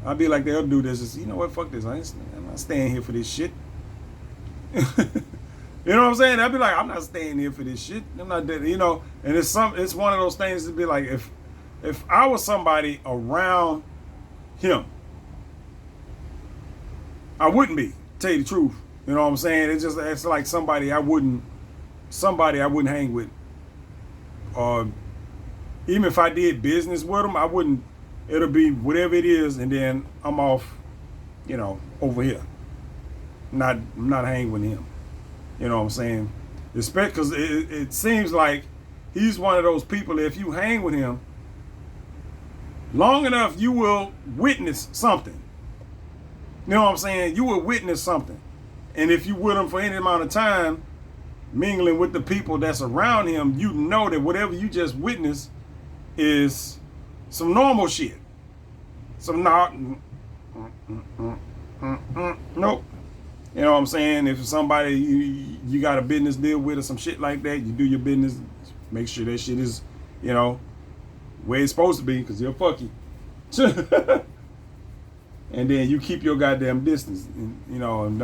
I'd be like, they'll do this. It's, you know what? Fuck this. I'm not staying here for this shit. You know what I'm saying? I'd be like, I'm not staying here for this shit. I'm not dead. You know, and it's one of those things to be like, if I was somebody around him, I wouldn't be. Tell you the truth. You know what I'm saying? It's like somebody I wouldn't hang with. Or even if I did business with them, I wouldn't. It'll be whatever it is, and then I'm off, you know, over here. I'm not hanging with him. You know what I'm saying? Especially because it seems like he's one of those people that if you hang with him long enough, you will witness something. You know what I'm saying? You will witness something. And if you with him for any amount of time, mingling with the people that's around him, you know that whatever you just witnessed is some normal shit. Some not, nope. You know what I'm saying? If somebody you got a business deal with or some shit like that, you do your business, make sure that shit is, you know, where it's supposed to be, because he'll fuck you. And then you keep your goddamn distance, and, you know, and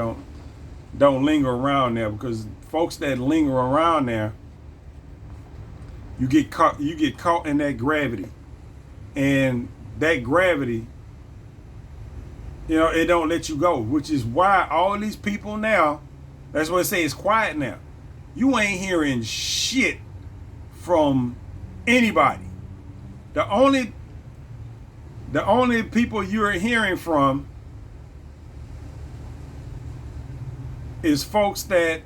don't linger around there, because folks that linger around there, you get caught in that gravity. And that gravity, you know, it don't let you go, which is why all these people now, that's what I say, it's quiet now. You ain't hearing shit from anybody. The only people you're hearing from is folks that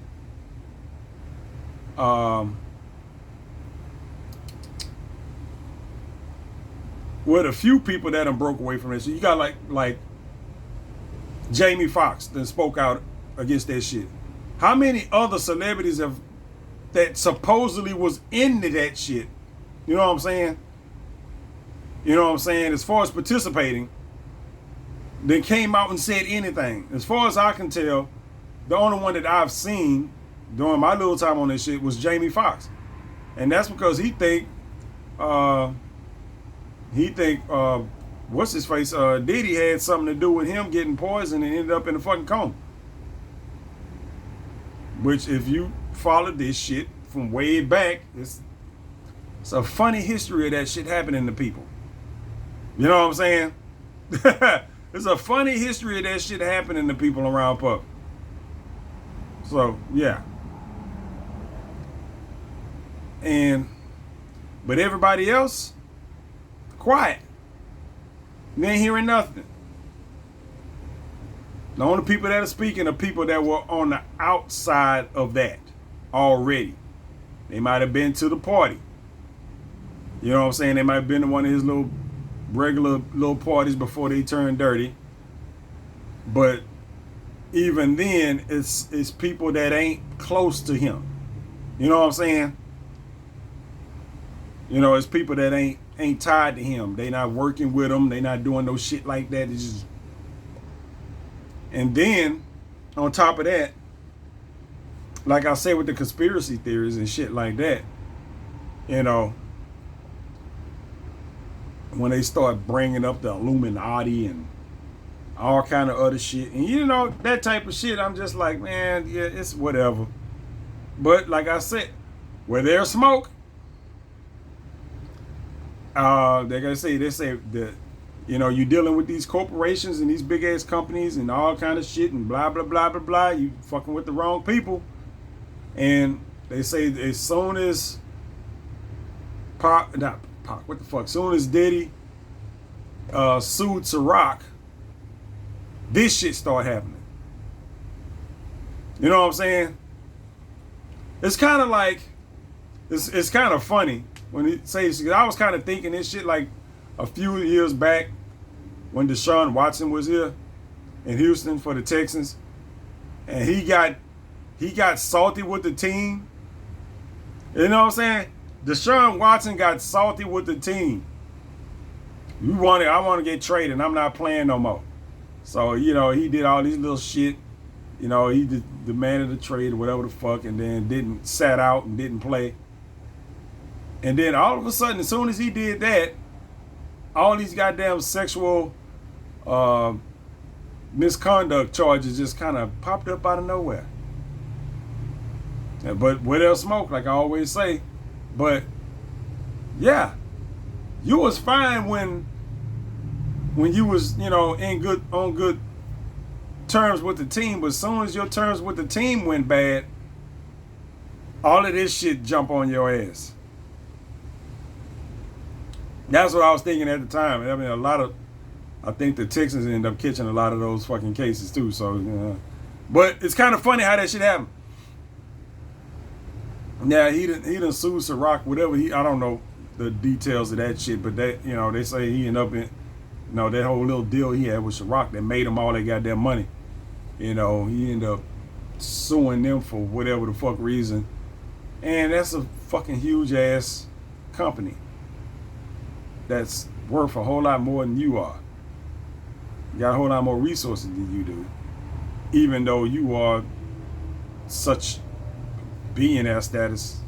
with a few people that done broke away from it. So you got like Jamie Foxx that spoke out against that shit. How many other celebrities that supposedly was into that shit? You know what I'm saying? You know what I'm saying? As far as participating, they came out and said anything. As far as I can tell, the only one that I've seen during my little time on this shit was Jamie Foxx. And that's because he think what's his face? Diddy had something to do with him getting poisoned and ended up in a fucking coma. Which, if you follow this shit from way back, it's a funny history of that shit happening to people. You know what I'm saying? It's a funny history of that shit happening to people around Pup. So, yeah. But everybody else, quiet. You ain't hearing nothing. The only people that are speaking are people that were on the outside of that already. They might have been to the party. You know what I'm saying? They might have been to one of his regular little parties before they turned dirty. But even then, it's people that ain't close to him. You know what I'm saying? You know, it's people that ain't tied to him. They not working with him. They not doing no shit like that. It's just... And then, on top of that, like I said with the conspiracy theories and shit like that, you know, when they start bringing up the Illuminati and all kind of other shit, and you know, that type of shit, I'm just like, man, yeah, it's whatever. But like I said, where there's smoke, they say that, you know, you dealing with these corporations and these big ass companies and all kind of shit and blah blah blah blah blah. You fucking with the wrong people. And they say as soon as soon as Diddy sued Ciroc, this shit start happening. You know what I'm saying? It's kind of like, it's kind of funny when he says, I was kind of thinking this shit like a few years back when Deshaun Watson was here in Houston for the Texans, and he got salty with the team. You know what I'm saying? Deshaun Watson got salty with the team. I want to get traded. I'm not playing no more. So, you know, he did all these little shit. You know, he demanded a trade or whatever the fuck, and then sat out and didn't play. And then all of a sudden, as soon as he did that, all these goddamn sexual misconduct charges just kind of popped up out of nowhere. Yeah, but where there's smoke, like I always say. But yeah, you was fine when you was, you know, on good terms with the team, but as soon as your terms with the team went bad, all of this shit jump on your ass. That's what I was thinking at the time. I mean, I think the Texans ended up catching a lot of those fucking cases too. So, but it's kind of funny how that shit happened. Yeah, he done sued Ciroc, whatever. I don't know the details of that shit, but that, you know, they say he ended up in, you know, that whole little deal he had with Ciroc that made him all that goddamn money. You know, he ended up suing them for whatever the fuck reason, and that's a fucking huge ass company that's worth a whole lot more than you are. You got a whole lot more resources than you do, even though you are such billionaire status.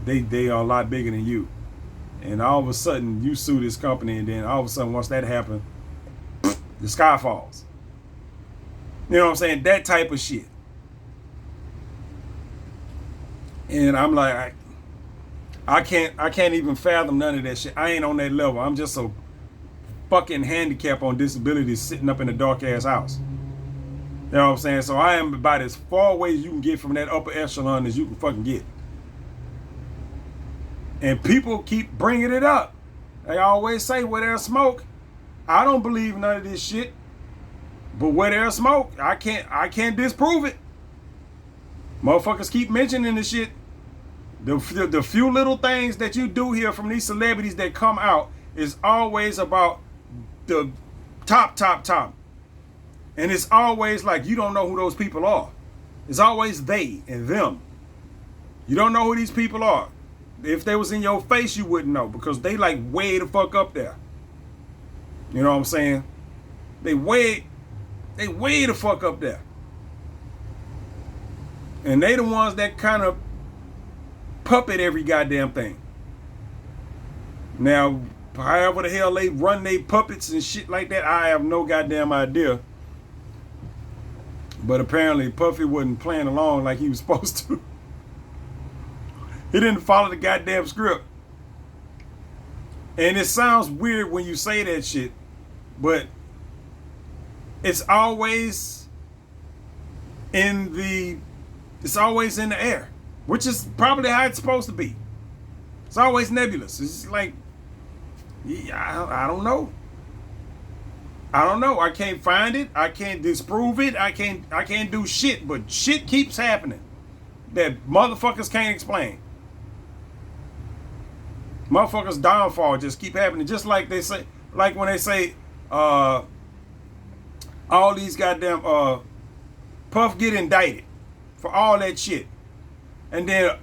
They are a lot bigger than you, and all of a sudden you sue this company, and then all of a sudden once that happens, the sky falls. You know what I'm saying? That type of shit. And I'm like, I can't even fathom none of that shit. I ain't on that level. I'm just a fucking handicap on disability sitting up in a dark ass house. You know what I'm saying? So I am about as far away as you can get from that upper echelon as you can fucking get. And people keep bringing it up. They always say, where there's smoke, I don't believe none of this shit. But where there's smoke, I can't disprove it. Motherfuckers keep mentioning this shit. The few little things that you do hear from these celebrities that come out is always about the top. And it's always like you don't know who those people are. It's always they and them. You don't know who these people are. If they was in your face, you wouldn't know, because they like way the fuck up there. You know what I'm saying? They way the fuck up there. And they the ones that kind of puppet every goddamn thing. Now, however the hell they run they puppets and shit like that, I have no goddamn idea. But apparently Puffy wasn't playing along like he was supposed to. He didn't follow the goddamn script. And it sounds weird when you say that shit, but it's always in the air, which is probably how it's supposed to be. It's always nebulous. It's like, yeah, I don't know. I can't find it. I can't disprove it. I can't do shit. But shit keeps happening that motherfuckers can't explain. Motherfuckers' downfall just keep happening. Just like they say, like when they say, all these goddamn Puff get indicted for all that shit, and then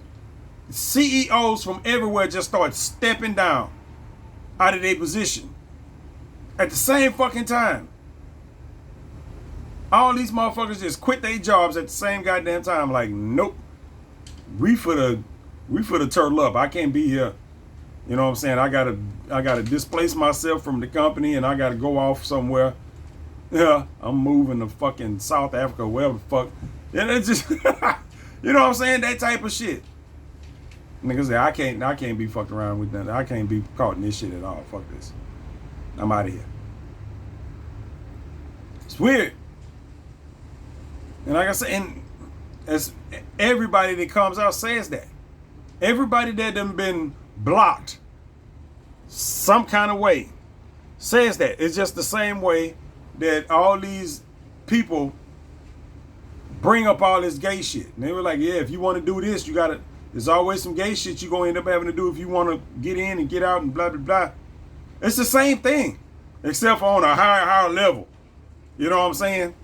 CEOs from everywhere just start stepping down out of their position at the same fucking time. All these motherfuckers just quit their jobs at the same goddamn time. Like, nope, we for the turtle up. I can't be here. You know what I'm saying? I gotta displace myself from the company, and I gotta go off somewhere. Yeah, I'm moving to fucking South Africa, wherever the fuck. And it's just, you know what I'm saying? That type of shit. Niggas say, I can't be fucked around with that. I can't be caught in this shit at all. Fuck this. I'm out of here. It's weird. And like I said, and as everybody that comes out says that. Everybody that done been blocked some kind of way says that. It's just the same way that all these people bring up all this gay shit. And they were like, yeah, if you want to do this, you gotta, there's always some gay shit you're gonna end up having to do if you want to get in and get out and blah blah blah. It's the same thing, except for on a higher level. You know what I'm saying?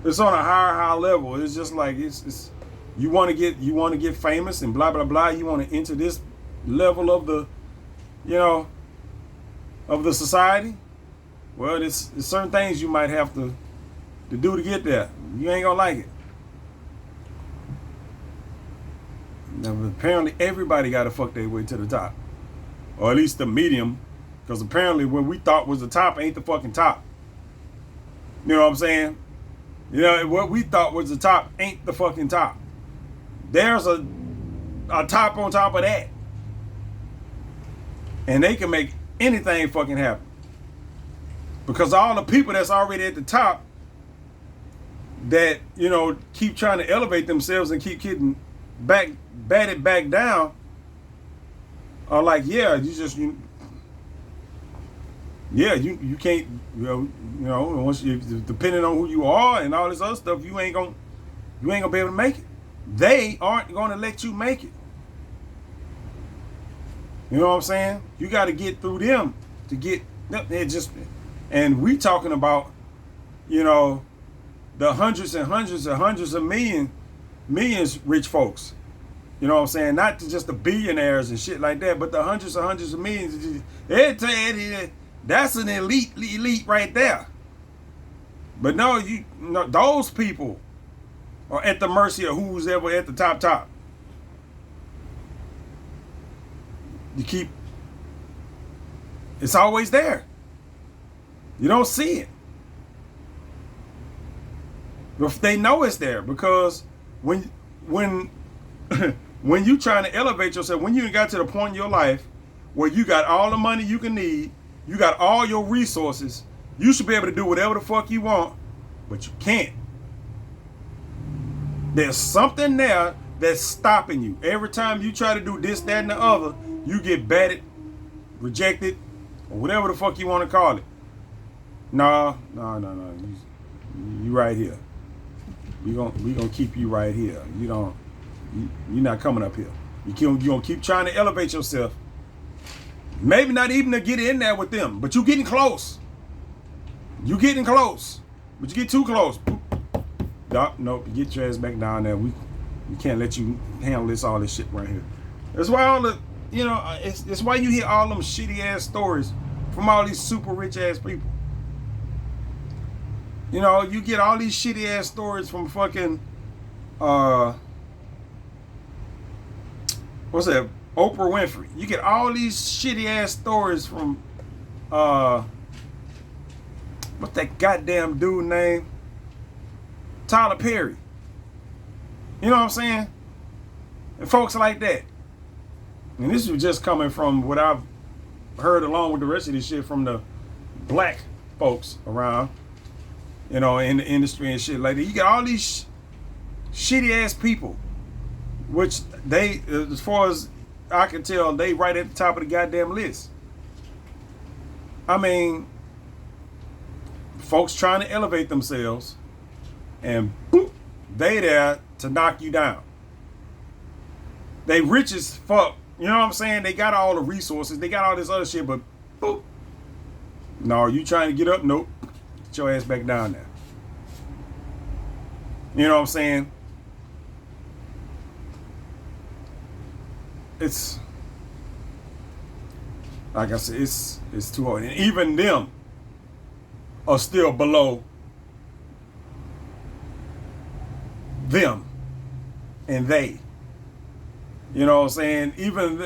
It's on a higher level. It's just like it's you want to get famous and blah blah blah. You want to enter this level of the, you know, of the society. Well, there's certain things you might have to do to get there. You ain't gonna like it. Now, apparently everybody got to fuck their way to the top. or at least the medium, because apparently what we thought was the top ain't the fucking top. You know what I'm saying? You know, what we thought was the top ain't the fucking top. There's a top on top of that. And they can make anything fucking happen. Because all the people that's already at the top that, you know, keep trying to elevate themselves and keep getting batted back down are like, yeah, you can't, once you, depending on who you are and all this other stuff, you ain't gonna be able to make it. They aren't gonna let you make it. You know what I'm saying? You got to get through them to get it. Just, and we talking about, you know, the hundreds and hundreds and hundreds of millions rich folks. You know what I'm saying? Not just the billionaires and shit like that, but the hundreds and hundreds of millions. That's an elite right there. But no, those people are at the mercy of who's ever at the top. It's always there. You don't see it. But they know it's there, because when you trying to elevate yourself, when you got to the point in your life where you got all the money you can need, you got all your resources, you should be able to do whatever the fuck you want, but you can't. There's something there that's stopping you. Every time you try to do this, that, and the other, you get batted, rejected, or whatever the fuck you want to call it. No. You right here. We gonna keep you right here. You're not coming up here. You gonna keep trying to elevate yourself. Maybe not even to get in there with them, but you getting close. You getting close, but you get too close. Nope, you get your ass back down there. We can't let you handle all this shit right here. That's why all the, you know, it's why you hear all them shitty ass stories from all these super rich ass people. You know, you get all these shitty ass stories from fucking, what's that? Oprah Winfrey. You get all these shitty ass stories from, what's that goddamn dude name? Tyler Perry. You know what I'm saying? And folks like that. And this was just coming from what I've heard along with the rest of this shit from the black folks around, you know, in the industry and shit like that. You got all these shitty ass people, which they, as far as I can tell, they right at the top of the goddamn list. I mean, folks trying to elevate themselves, and boop, they there to knock you down. They rich as fuck. You know what I'm saying? They got all the resources. They got all this other shit, but boop. No, you trying to get up? Nope. Get your ass back down there. You know what I'm saying? It's, like I said, it's too hard. And even them are still below them and they. You know what I'm saying? Even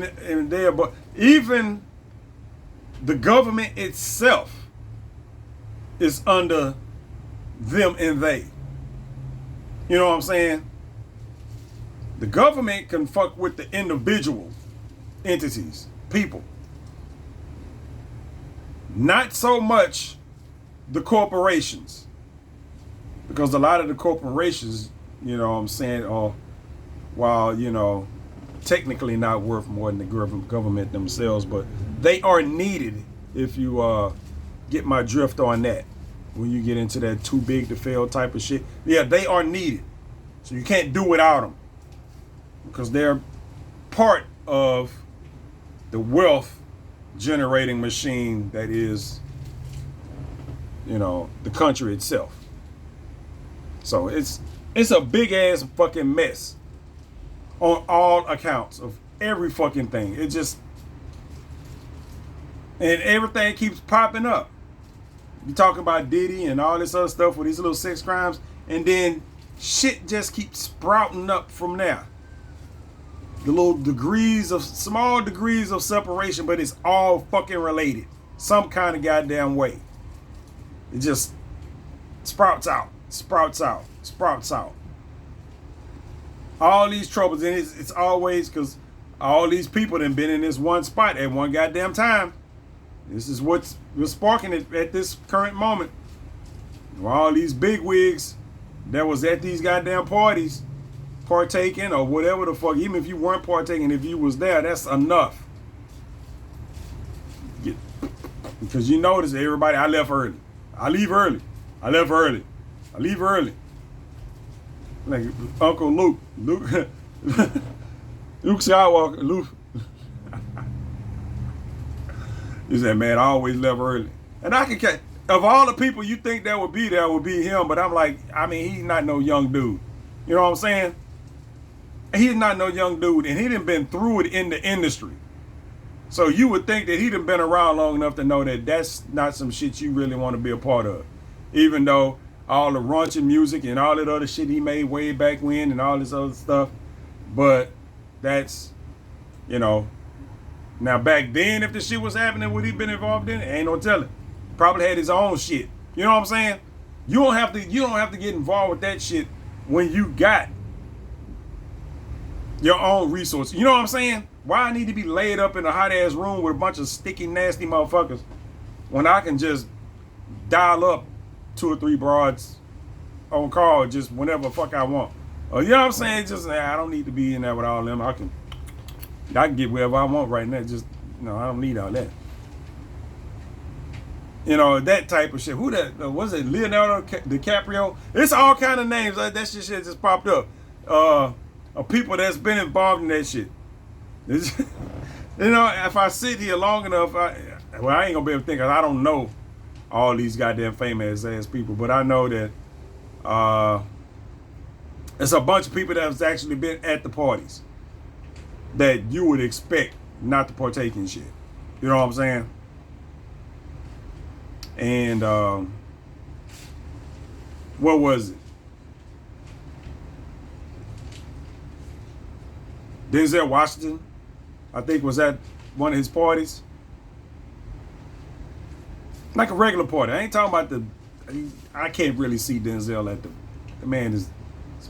in there, but even the government itself is under them and they. You know what I'm saying? The government can fuck with the individual entities, people. Not so much the corporations. Because a lot of the corporations, you know what I'm saying, are, while, you know, technically not worth more than the government themselves, but they are needed, if you get my drift on that. When you get into that too big to fail type of shit. Yeah, they are needed. So you can't do without them. Because they're part of the wealth generating machine that is, you know, the country itself. So it's a big ass fucking mess on all accounts of every fucking thing. It just, and everything keeps popping up. You talk about Diddy and all this other stuff with these little sex crimes, and then shit just keeps sprouting up from there. the little small degrees of separation, but it's all fucking related. Some kind of goddamn way. It just sprouts out, sprouts out, sprouts out. All these troubles, and it's always because all these people that been in this one spot at one goddamn time. This is what's sparking it at this current moment. All these big wigs that was at these goddamn parties partaking or whatever the fuck, even if you weren't partaking, if you was there, that's enough. Because you notice everybody, I left early. I leave early. I left early. I leave early. Like Uncle Luke. Luke Skywalker. Luke. He said, man, I always left early. And I can catch, of all the people you think that would be there, would be him. But I'm like, I mean, he's not no young dude. You know what I'm saying? He's not no young dude. And he done been through it in the industry. So you would think that he done been around long enough to know that that's not some shit you really want to be a part of. Even though all the raunchy music and all that other shit he made way back when and all this other stuff. But that's, you know, now back then if the shit was happening, would he been involved in it? Ain't no telling. Probably had his own shit. You know what I'm saying? You don't have to get involved with that shit when you got your own resources. You know what I'm saying? Why I need to be laid up in a hot ass room with a bunch of sticky, nasty motherfuckers when I can just dial up 2 or 3 broads on call just whenever the fuck I want. You know what I'm saying? Just I don't need to be in there with all them. I can get wherever I want right now. Just I don't need all that. You know, that type of shit. Who that was it? Leonardo DiCaprio? It's all kind of names. That shit just popped up. Of people that's been involved in that shit. You know, if I sit here long enough, I ain't gonna be able to think. I don't know all these goddamn famous ass people, but I know that it's a bunch of people that has actually been at the parties that you would expect not to partake in shit. You know what I'm saying? And what was it? Denzel Washington, I think, was at one of his parties. Like a regular party. I ain't talking about I can't really see Denzel at the man is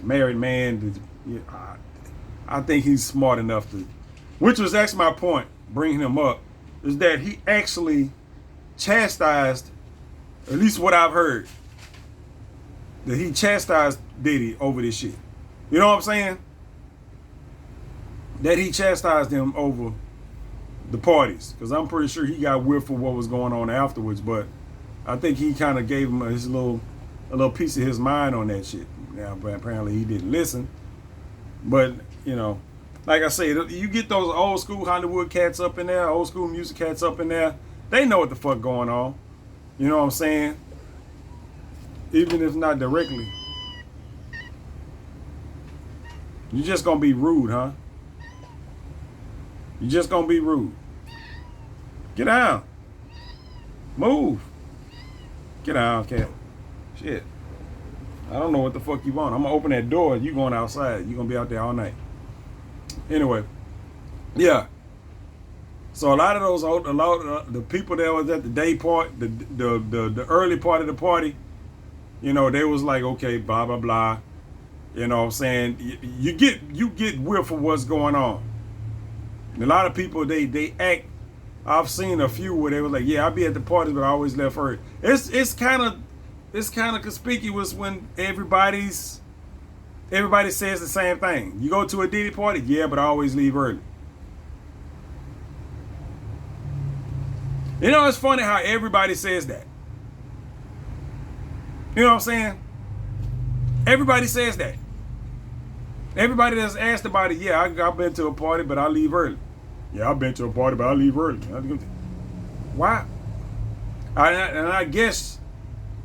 a married man. I think he's smart enough to, which was actually my point, bringing him up, is that he actually chastised, at least what I've heard, that he chastised Diddy over this shit. You know what I'm saying? That he chastised him over the parties, because I'm pretty sure he got whipped for what was going on afterwards. But I think he kind of gave him a little piece of his mind on that shit. Now, but apparently he didn't listen. But you know, like I say, you get those old school Hollywood cats up in there, old school music cats up in there. They know what the fuck going on. You know what I'm saying? Even if not directly. You're just gonna be rude, huh? You're just gonna be rude. Get down. Move. Get down, cat. Shit. I don't know what the fuck you want. I'm gonna open that door and you going outside. You're gonna be out there all night. Anyway. Yeah. So a lot of the people that was at the day part, the early part of the party, you know, they was like, okay, blah blah blah. You know what I'm saying? You get whiff for what's going on. And a lot of people they act. I've seen a few where they were like, yeah, I'll be at the parties, but I always left early. It's kind of conspicuous when everybody says the same thing. You go to a Diddy party, yeah, but I always leave early. You know, it's funny how everybody says that. You know what I'm saying? Everybody says that. Everybody that's asked about it, yeah, I've been to a party, but I leave early. Yeah, I've been to a party, but I leave early. Why? And I guess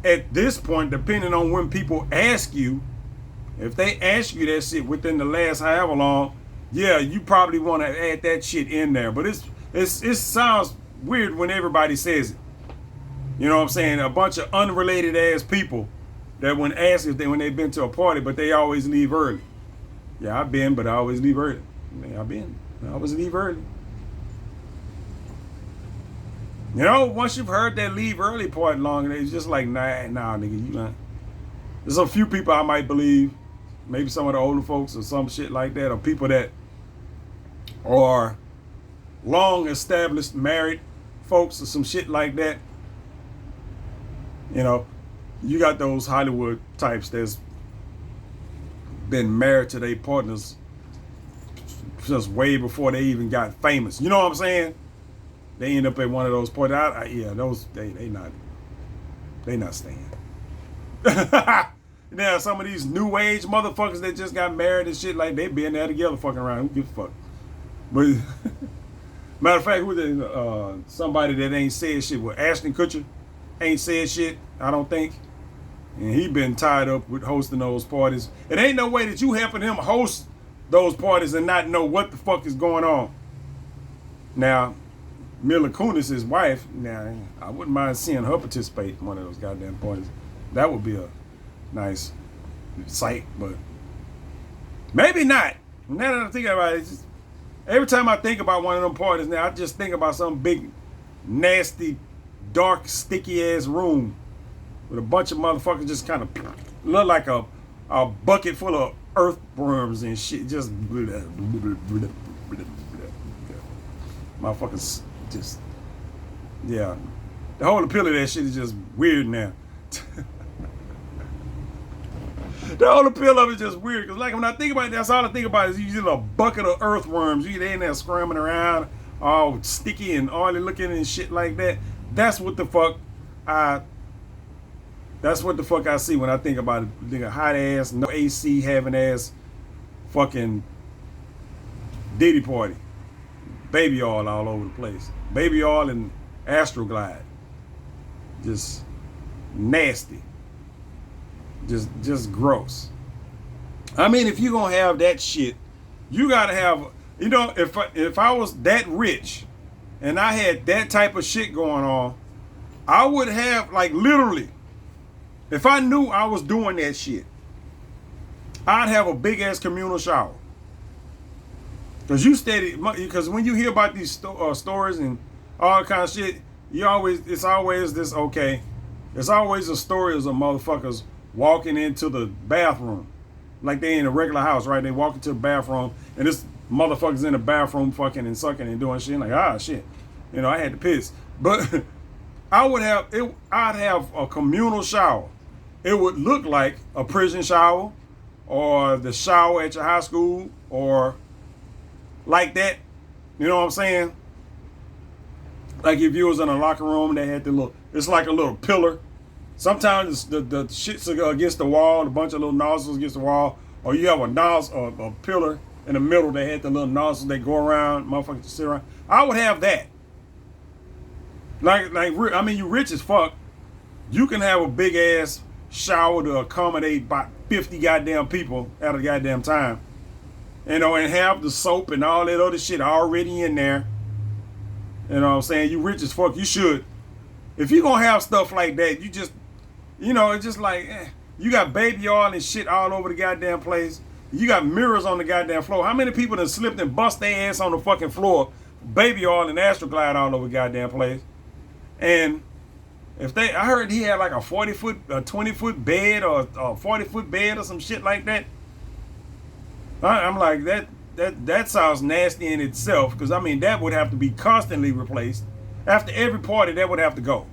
at this point, depending on when people ask you, if they ask you that shit within the last however long, yeah, you probably want to add that shit in there. But it sounds weird when everybody says it. You know what I'm saying? A bunch of unrelated ass people that when asked when they've been to a party, but they always leave early. Yeah, I've been, but I always leave early. Man, I was leave early. You know, once you've heard that leave early part long, it's just like, nah, nigga, you not. There's a few people I might believe, maybe some of the older folks or some shit like that, or people that are long established married folks or some shit like that. You know, you got those Hollywood types that's been married to their partners just way before they even got famous. You know what I'm saying? They end up at one of those parties. Yeah, those they not staying. Now some of these new age motherfuckers that just got married and shit, like they been there together fucking around. Who gives a fuck? But matter of fact, who somebody that ain't said shit with Ashton Kutcher ain't said shit, I don't think. And he been tied up with hosting those parties. It ain't no way that you helping him host those parties and not know what the fuck is going on. Now, Mila Kunis, his wife, now I wouldn't mind seeing her participate in one of those goddamn parties. That would be a nice sight, but maybe not. Now that I'm thinking about it, every time I think about one of them parties now, I just think about some big, nasty, dark, sticky ass room with a bunch of motherfuckers just kind of look like a bucket full of earthworms and shit. Just motherfuckers just, yeah. The whole appeal of that shit is just weird now. The whole appeal of it is just weird. Because like when I think about it, that's all I think about is usually a bucket of earthworms. You in there scrambling around, all sticky and oily looking and shit like that. That's what the fuck I see when I think about it. Nigga, hot ass, no AC having ass fucking Diddy party. Baby oil all over the place. Baby oil and Astroglide. Just nasty. Just gross. I mean, if you're gonna have that shit, you gotta have, you know, if I was that rich and I had that type of shit going on, I would have, like, literally, if I knew I was doing that shit, I'd have a big ass communal shower. Because when you hear about these stories and all kind of shit, it's always this, okay, it's always a story of some motherfuckers walking into the bathroom like they in a regular house, right? They walk into the bathroom and this motherfucker's in the bathroom fucking and sucking and doing shit. Like, shit, you know, I had to piss. But I'd have a communal shower. It would look like a prison shower or the shower at your high school or like that. You know what I'm saying? Like if you was in a locker room, they had it's like a little pillar. Sometimes the shits are against the wall, a bunch of little nozzles against the wall, or you have a pillar in the middle that had the little nozzles that go around, motherfuckers sit around. I would have that. I mean, you rich as fuck. You can have a big ass shower to accommodate about 50 goddamn people at a goddamn time. You know, and have the soap and all that other shit already in there. You know what I'm saying? You rich as fuck. You should. If you gonna have stuff like that, you just, you know, it's just like, you got baby oil and shit all over the goddamn place. You got mirrors on the goddamn floor. How many people done slipped and bust their ass on the fucking floor? Baby oil and Astroglide all over the goddamn place. And I heard he had like a 20-foot bed or a 40-foot bed or some shit like that. I'm like, that sounds nasty in itself, because I mean that would have to be constantly replaced. After every party, that would have to go.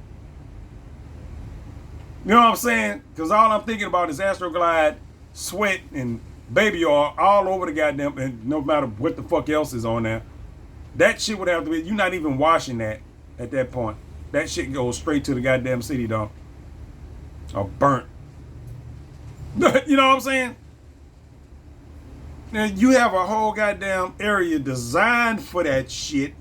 You know what I'm saying? Because all I'm thinking about is Astroglide, sweat, and baby oil all over the goddamn, and no matter what the fuck else is on there. That shit would have to be, you're not even washing that at that point. That shit goes straight to the goddamn city dump. Or burnt. You know what I'm saying? Now you have a whole goddamn area designed for that shit.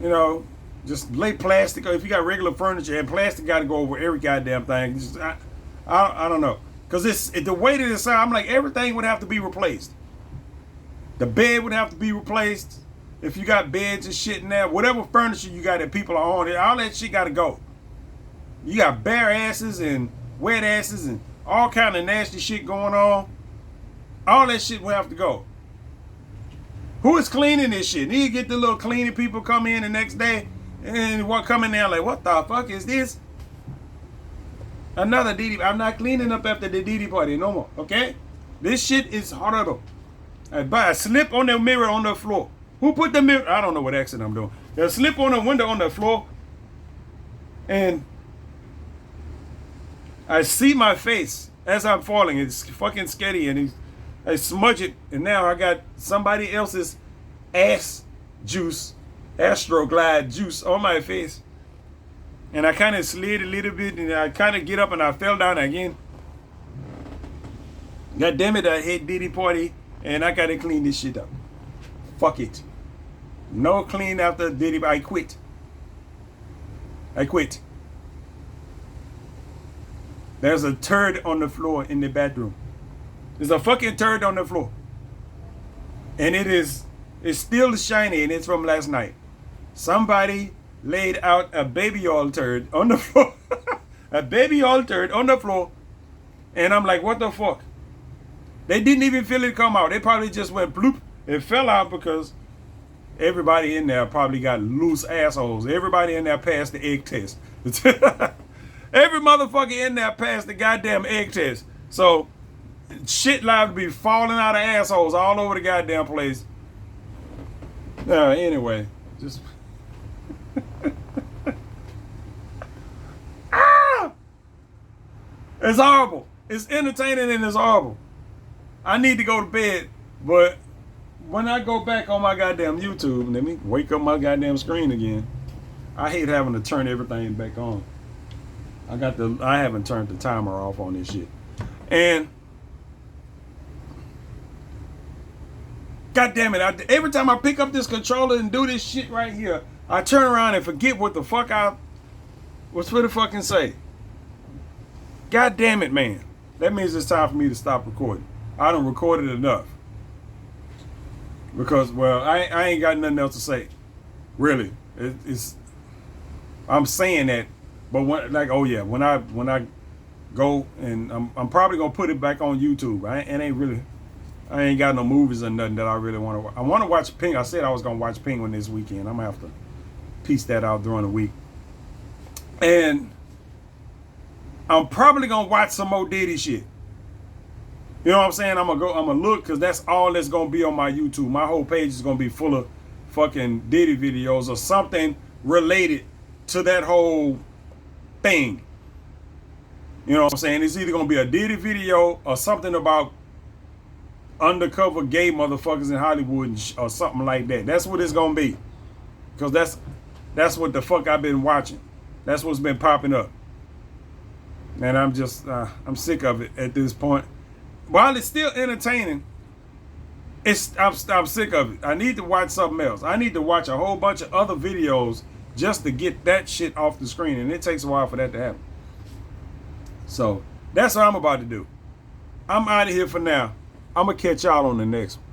You know, just lay plastic. If you got regular furniture, and plastic got to go over every goddamn thing. I don't know, because it's the way that it's. I'm like, everything would have to be replaced. The bed would have to be replaced. If you got beds and shit in there, whatever furniture you got that people are on it, all that shit got to go. You got bare asses and wet asses and all kind of nasty shit going on. All that shit will have to go. Who is cleaning this shit? Need to get the little cleaning people come in the next day and what come in there like, what the fuck is this? Another Diddy. I'm not cleaning up after the Diddy party no more. Okay? This shit is horrible. I slip on the mirror on the floor. Who put the mirror? I don't know what accent I'm doing. There's a slip on the window on the floor. And I see my face as I'm falling. It's fucking scary. And I smudge it. And now I got somebody else's ass juice, Astroglide juice on my face. And I kind of slid a little bit. And I kind of get up and I fell down again. God damn it, I hate Diddy party. And I got to clean this shit up. Fuck it. No clean after Diddy. I quit. I quit. There's a turd on the floor in the bathroom. There's a fucking turd on the floor. And it's still shiny and it's from last night. Somebody laid out a baby oil turd on the floor. A baby oil turd on the floor. And I'm like, what the fuck? They didn't even feel it come out. They probably just went bloop. It fell out because everybody in there probably got loose assholes. Everybody in there passed the egg test. Every motherfucker in there passed the goddamn egg test. So shit liable to be falling out of assholes all over the goddamn place. Anyway, just it's horrible. It's entertaining and it's horrible. I need to go to bed, but when I go back on my goddamn YouTube, let me wake up my goddamn screen again. I hate having to turn everything back on. I haven't turned the timer off on this shit. And God damn it, every time I pick up this controller and do this shit right here, I turn around and forget what the fuck I was for the fucking say. God damn it, man. That means it's time for me to stop recording. I done recorded enough. Because, well, I ain't got nothing else to say. Really. I'm saying that, but when I go and I'm probably gonna put it back on YouTube. I ain't got no movies or nothing that I really want to watch. I want to watch Penguin. I said I was gonna watch Penguin this weekend. I'm gonna have to piece that out during the week. And I'm probably gonna watch some more Diddy shit. You know what I'm saying? I'm gonna look, because that's all that's gonna be on my YouTube. My whole page is gonna be full of fucking Diddy videos or something related to that whole thing. You know what I'm saying? It's either gonna be a Diddy video or something about undercover gay motherfuckers in Hollywood or something like that. That's what it's gonna be, because that's what the fuck I've been watching. That's what's been popping up, and I'm just I'm sick of it at this point. While it's still entertaining, I'm sick of it. I need to watch something else. I need to watch a whole bunch of other videos just to get that shit off the screen, and it takes a while for that to happen. So that's what I'm about to do. I'm out of here for now. I'm gonna catch y'all on the next one.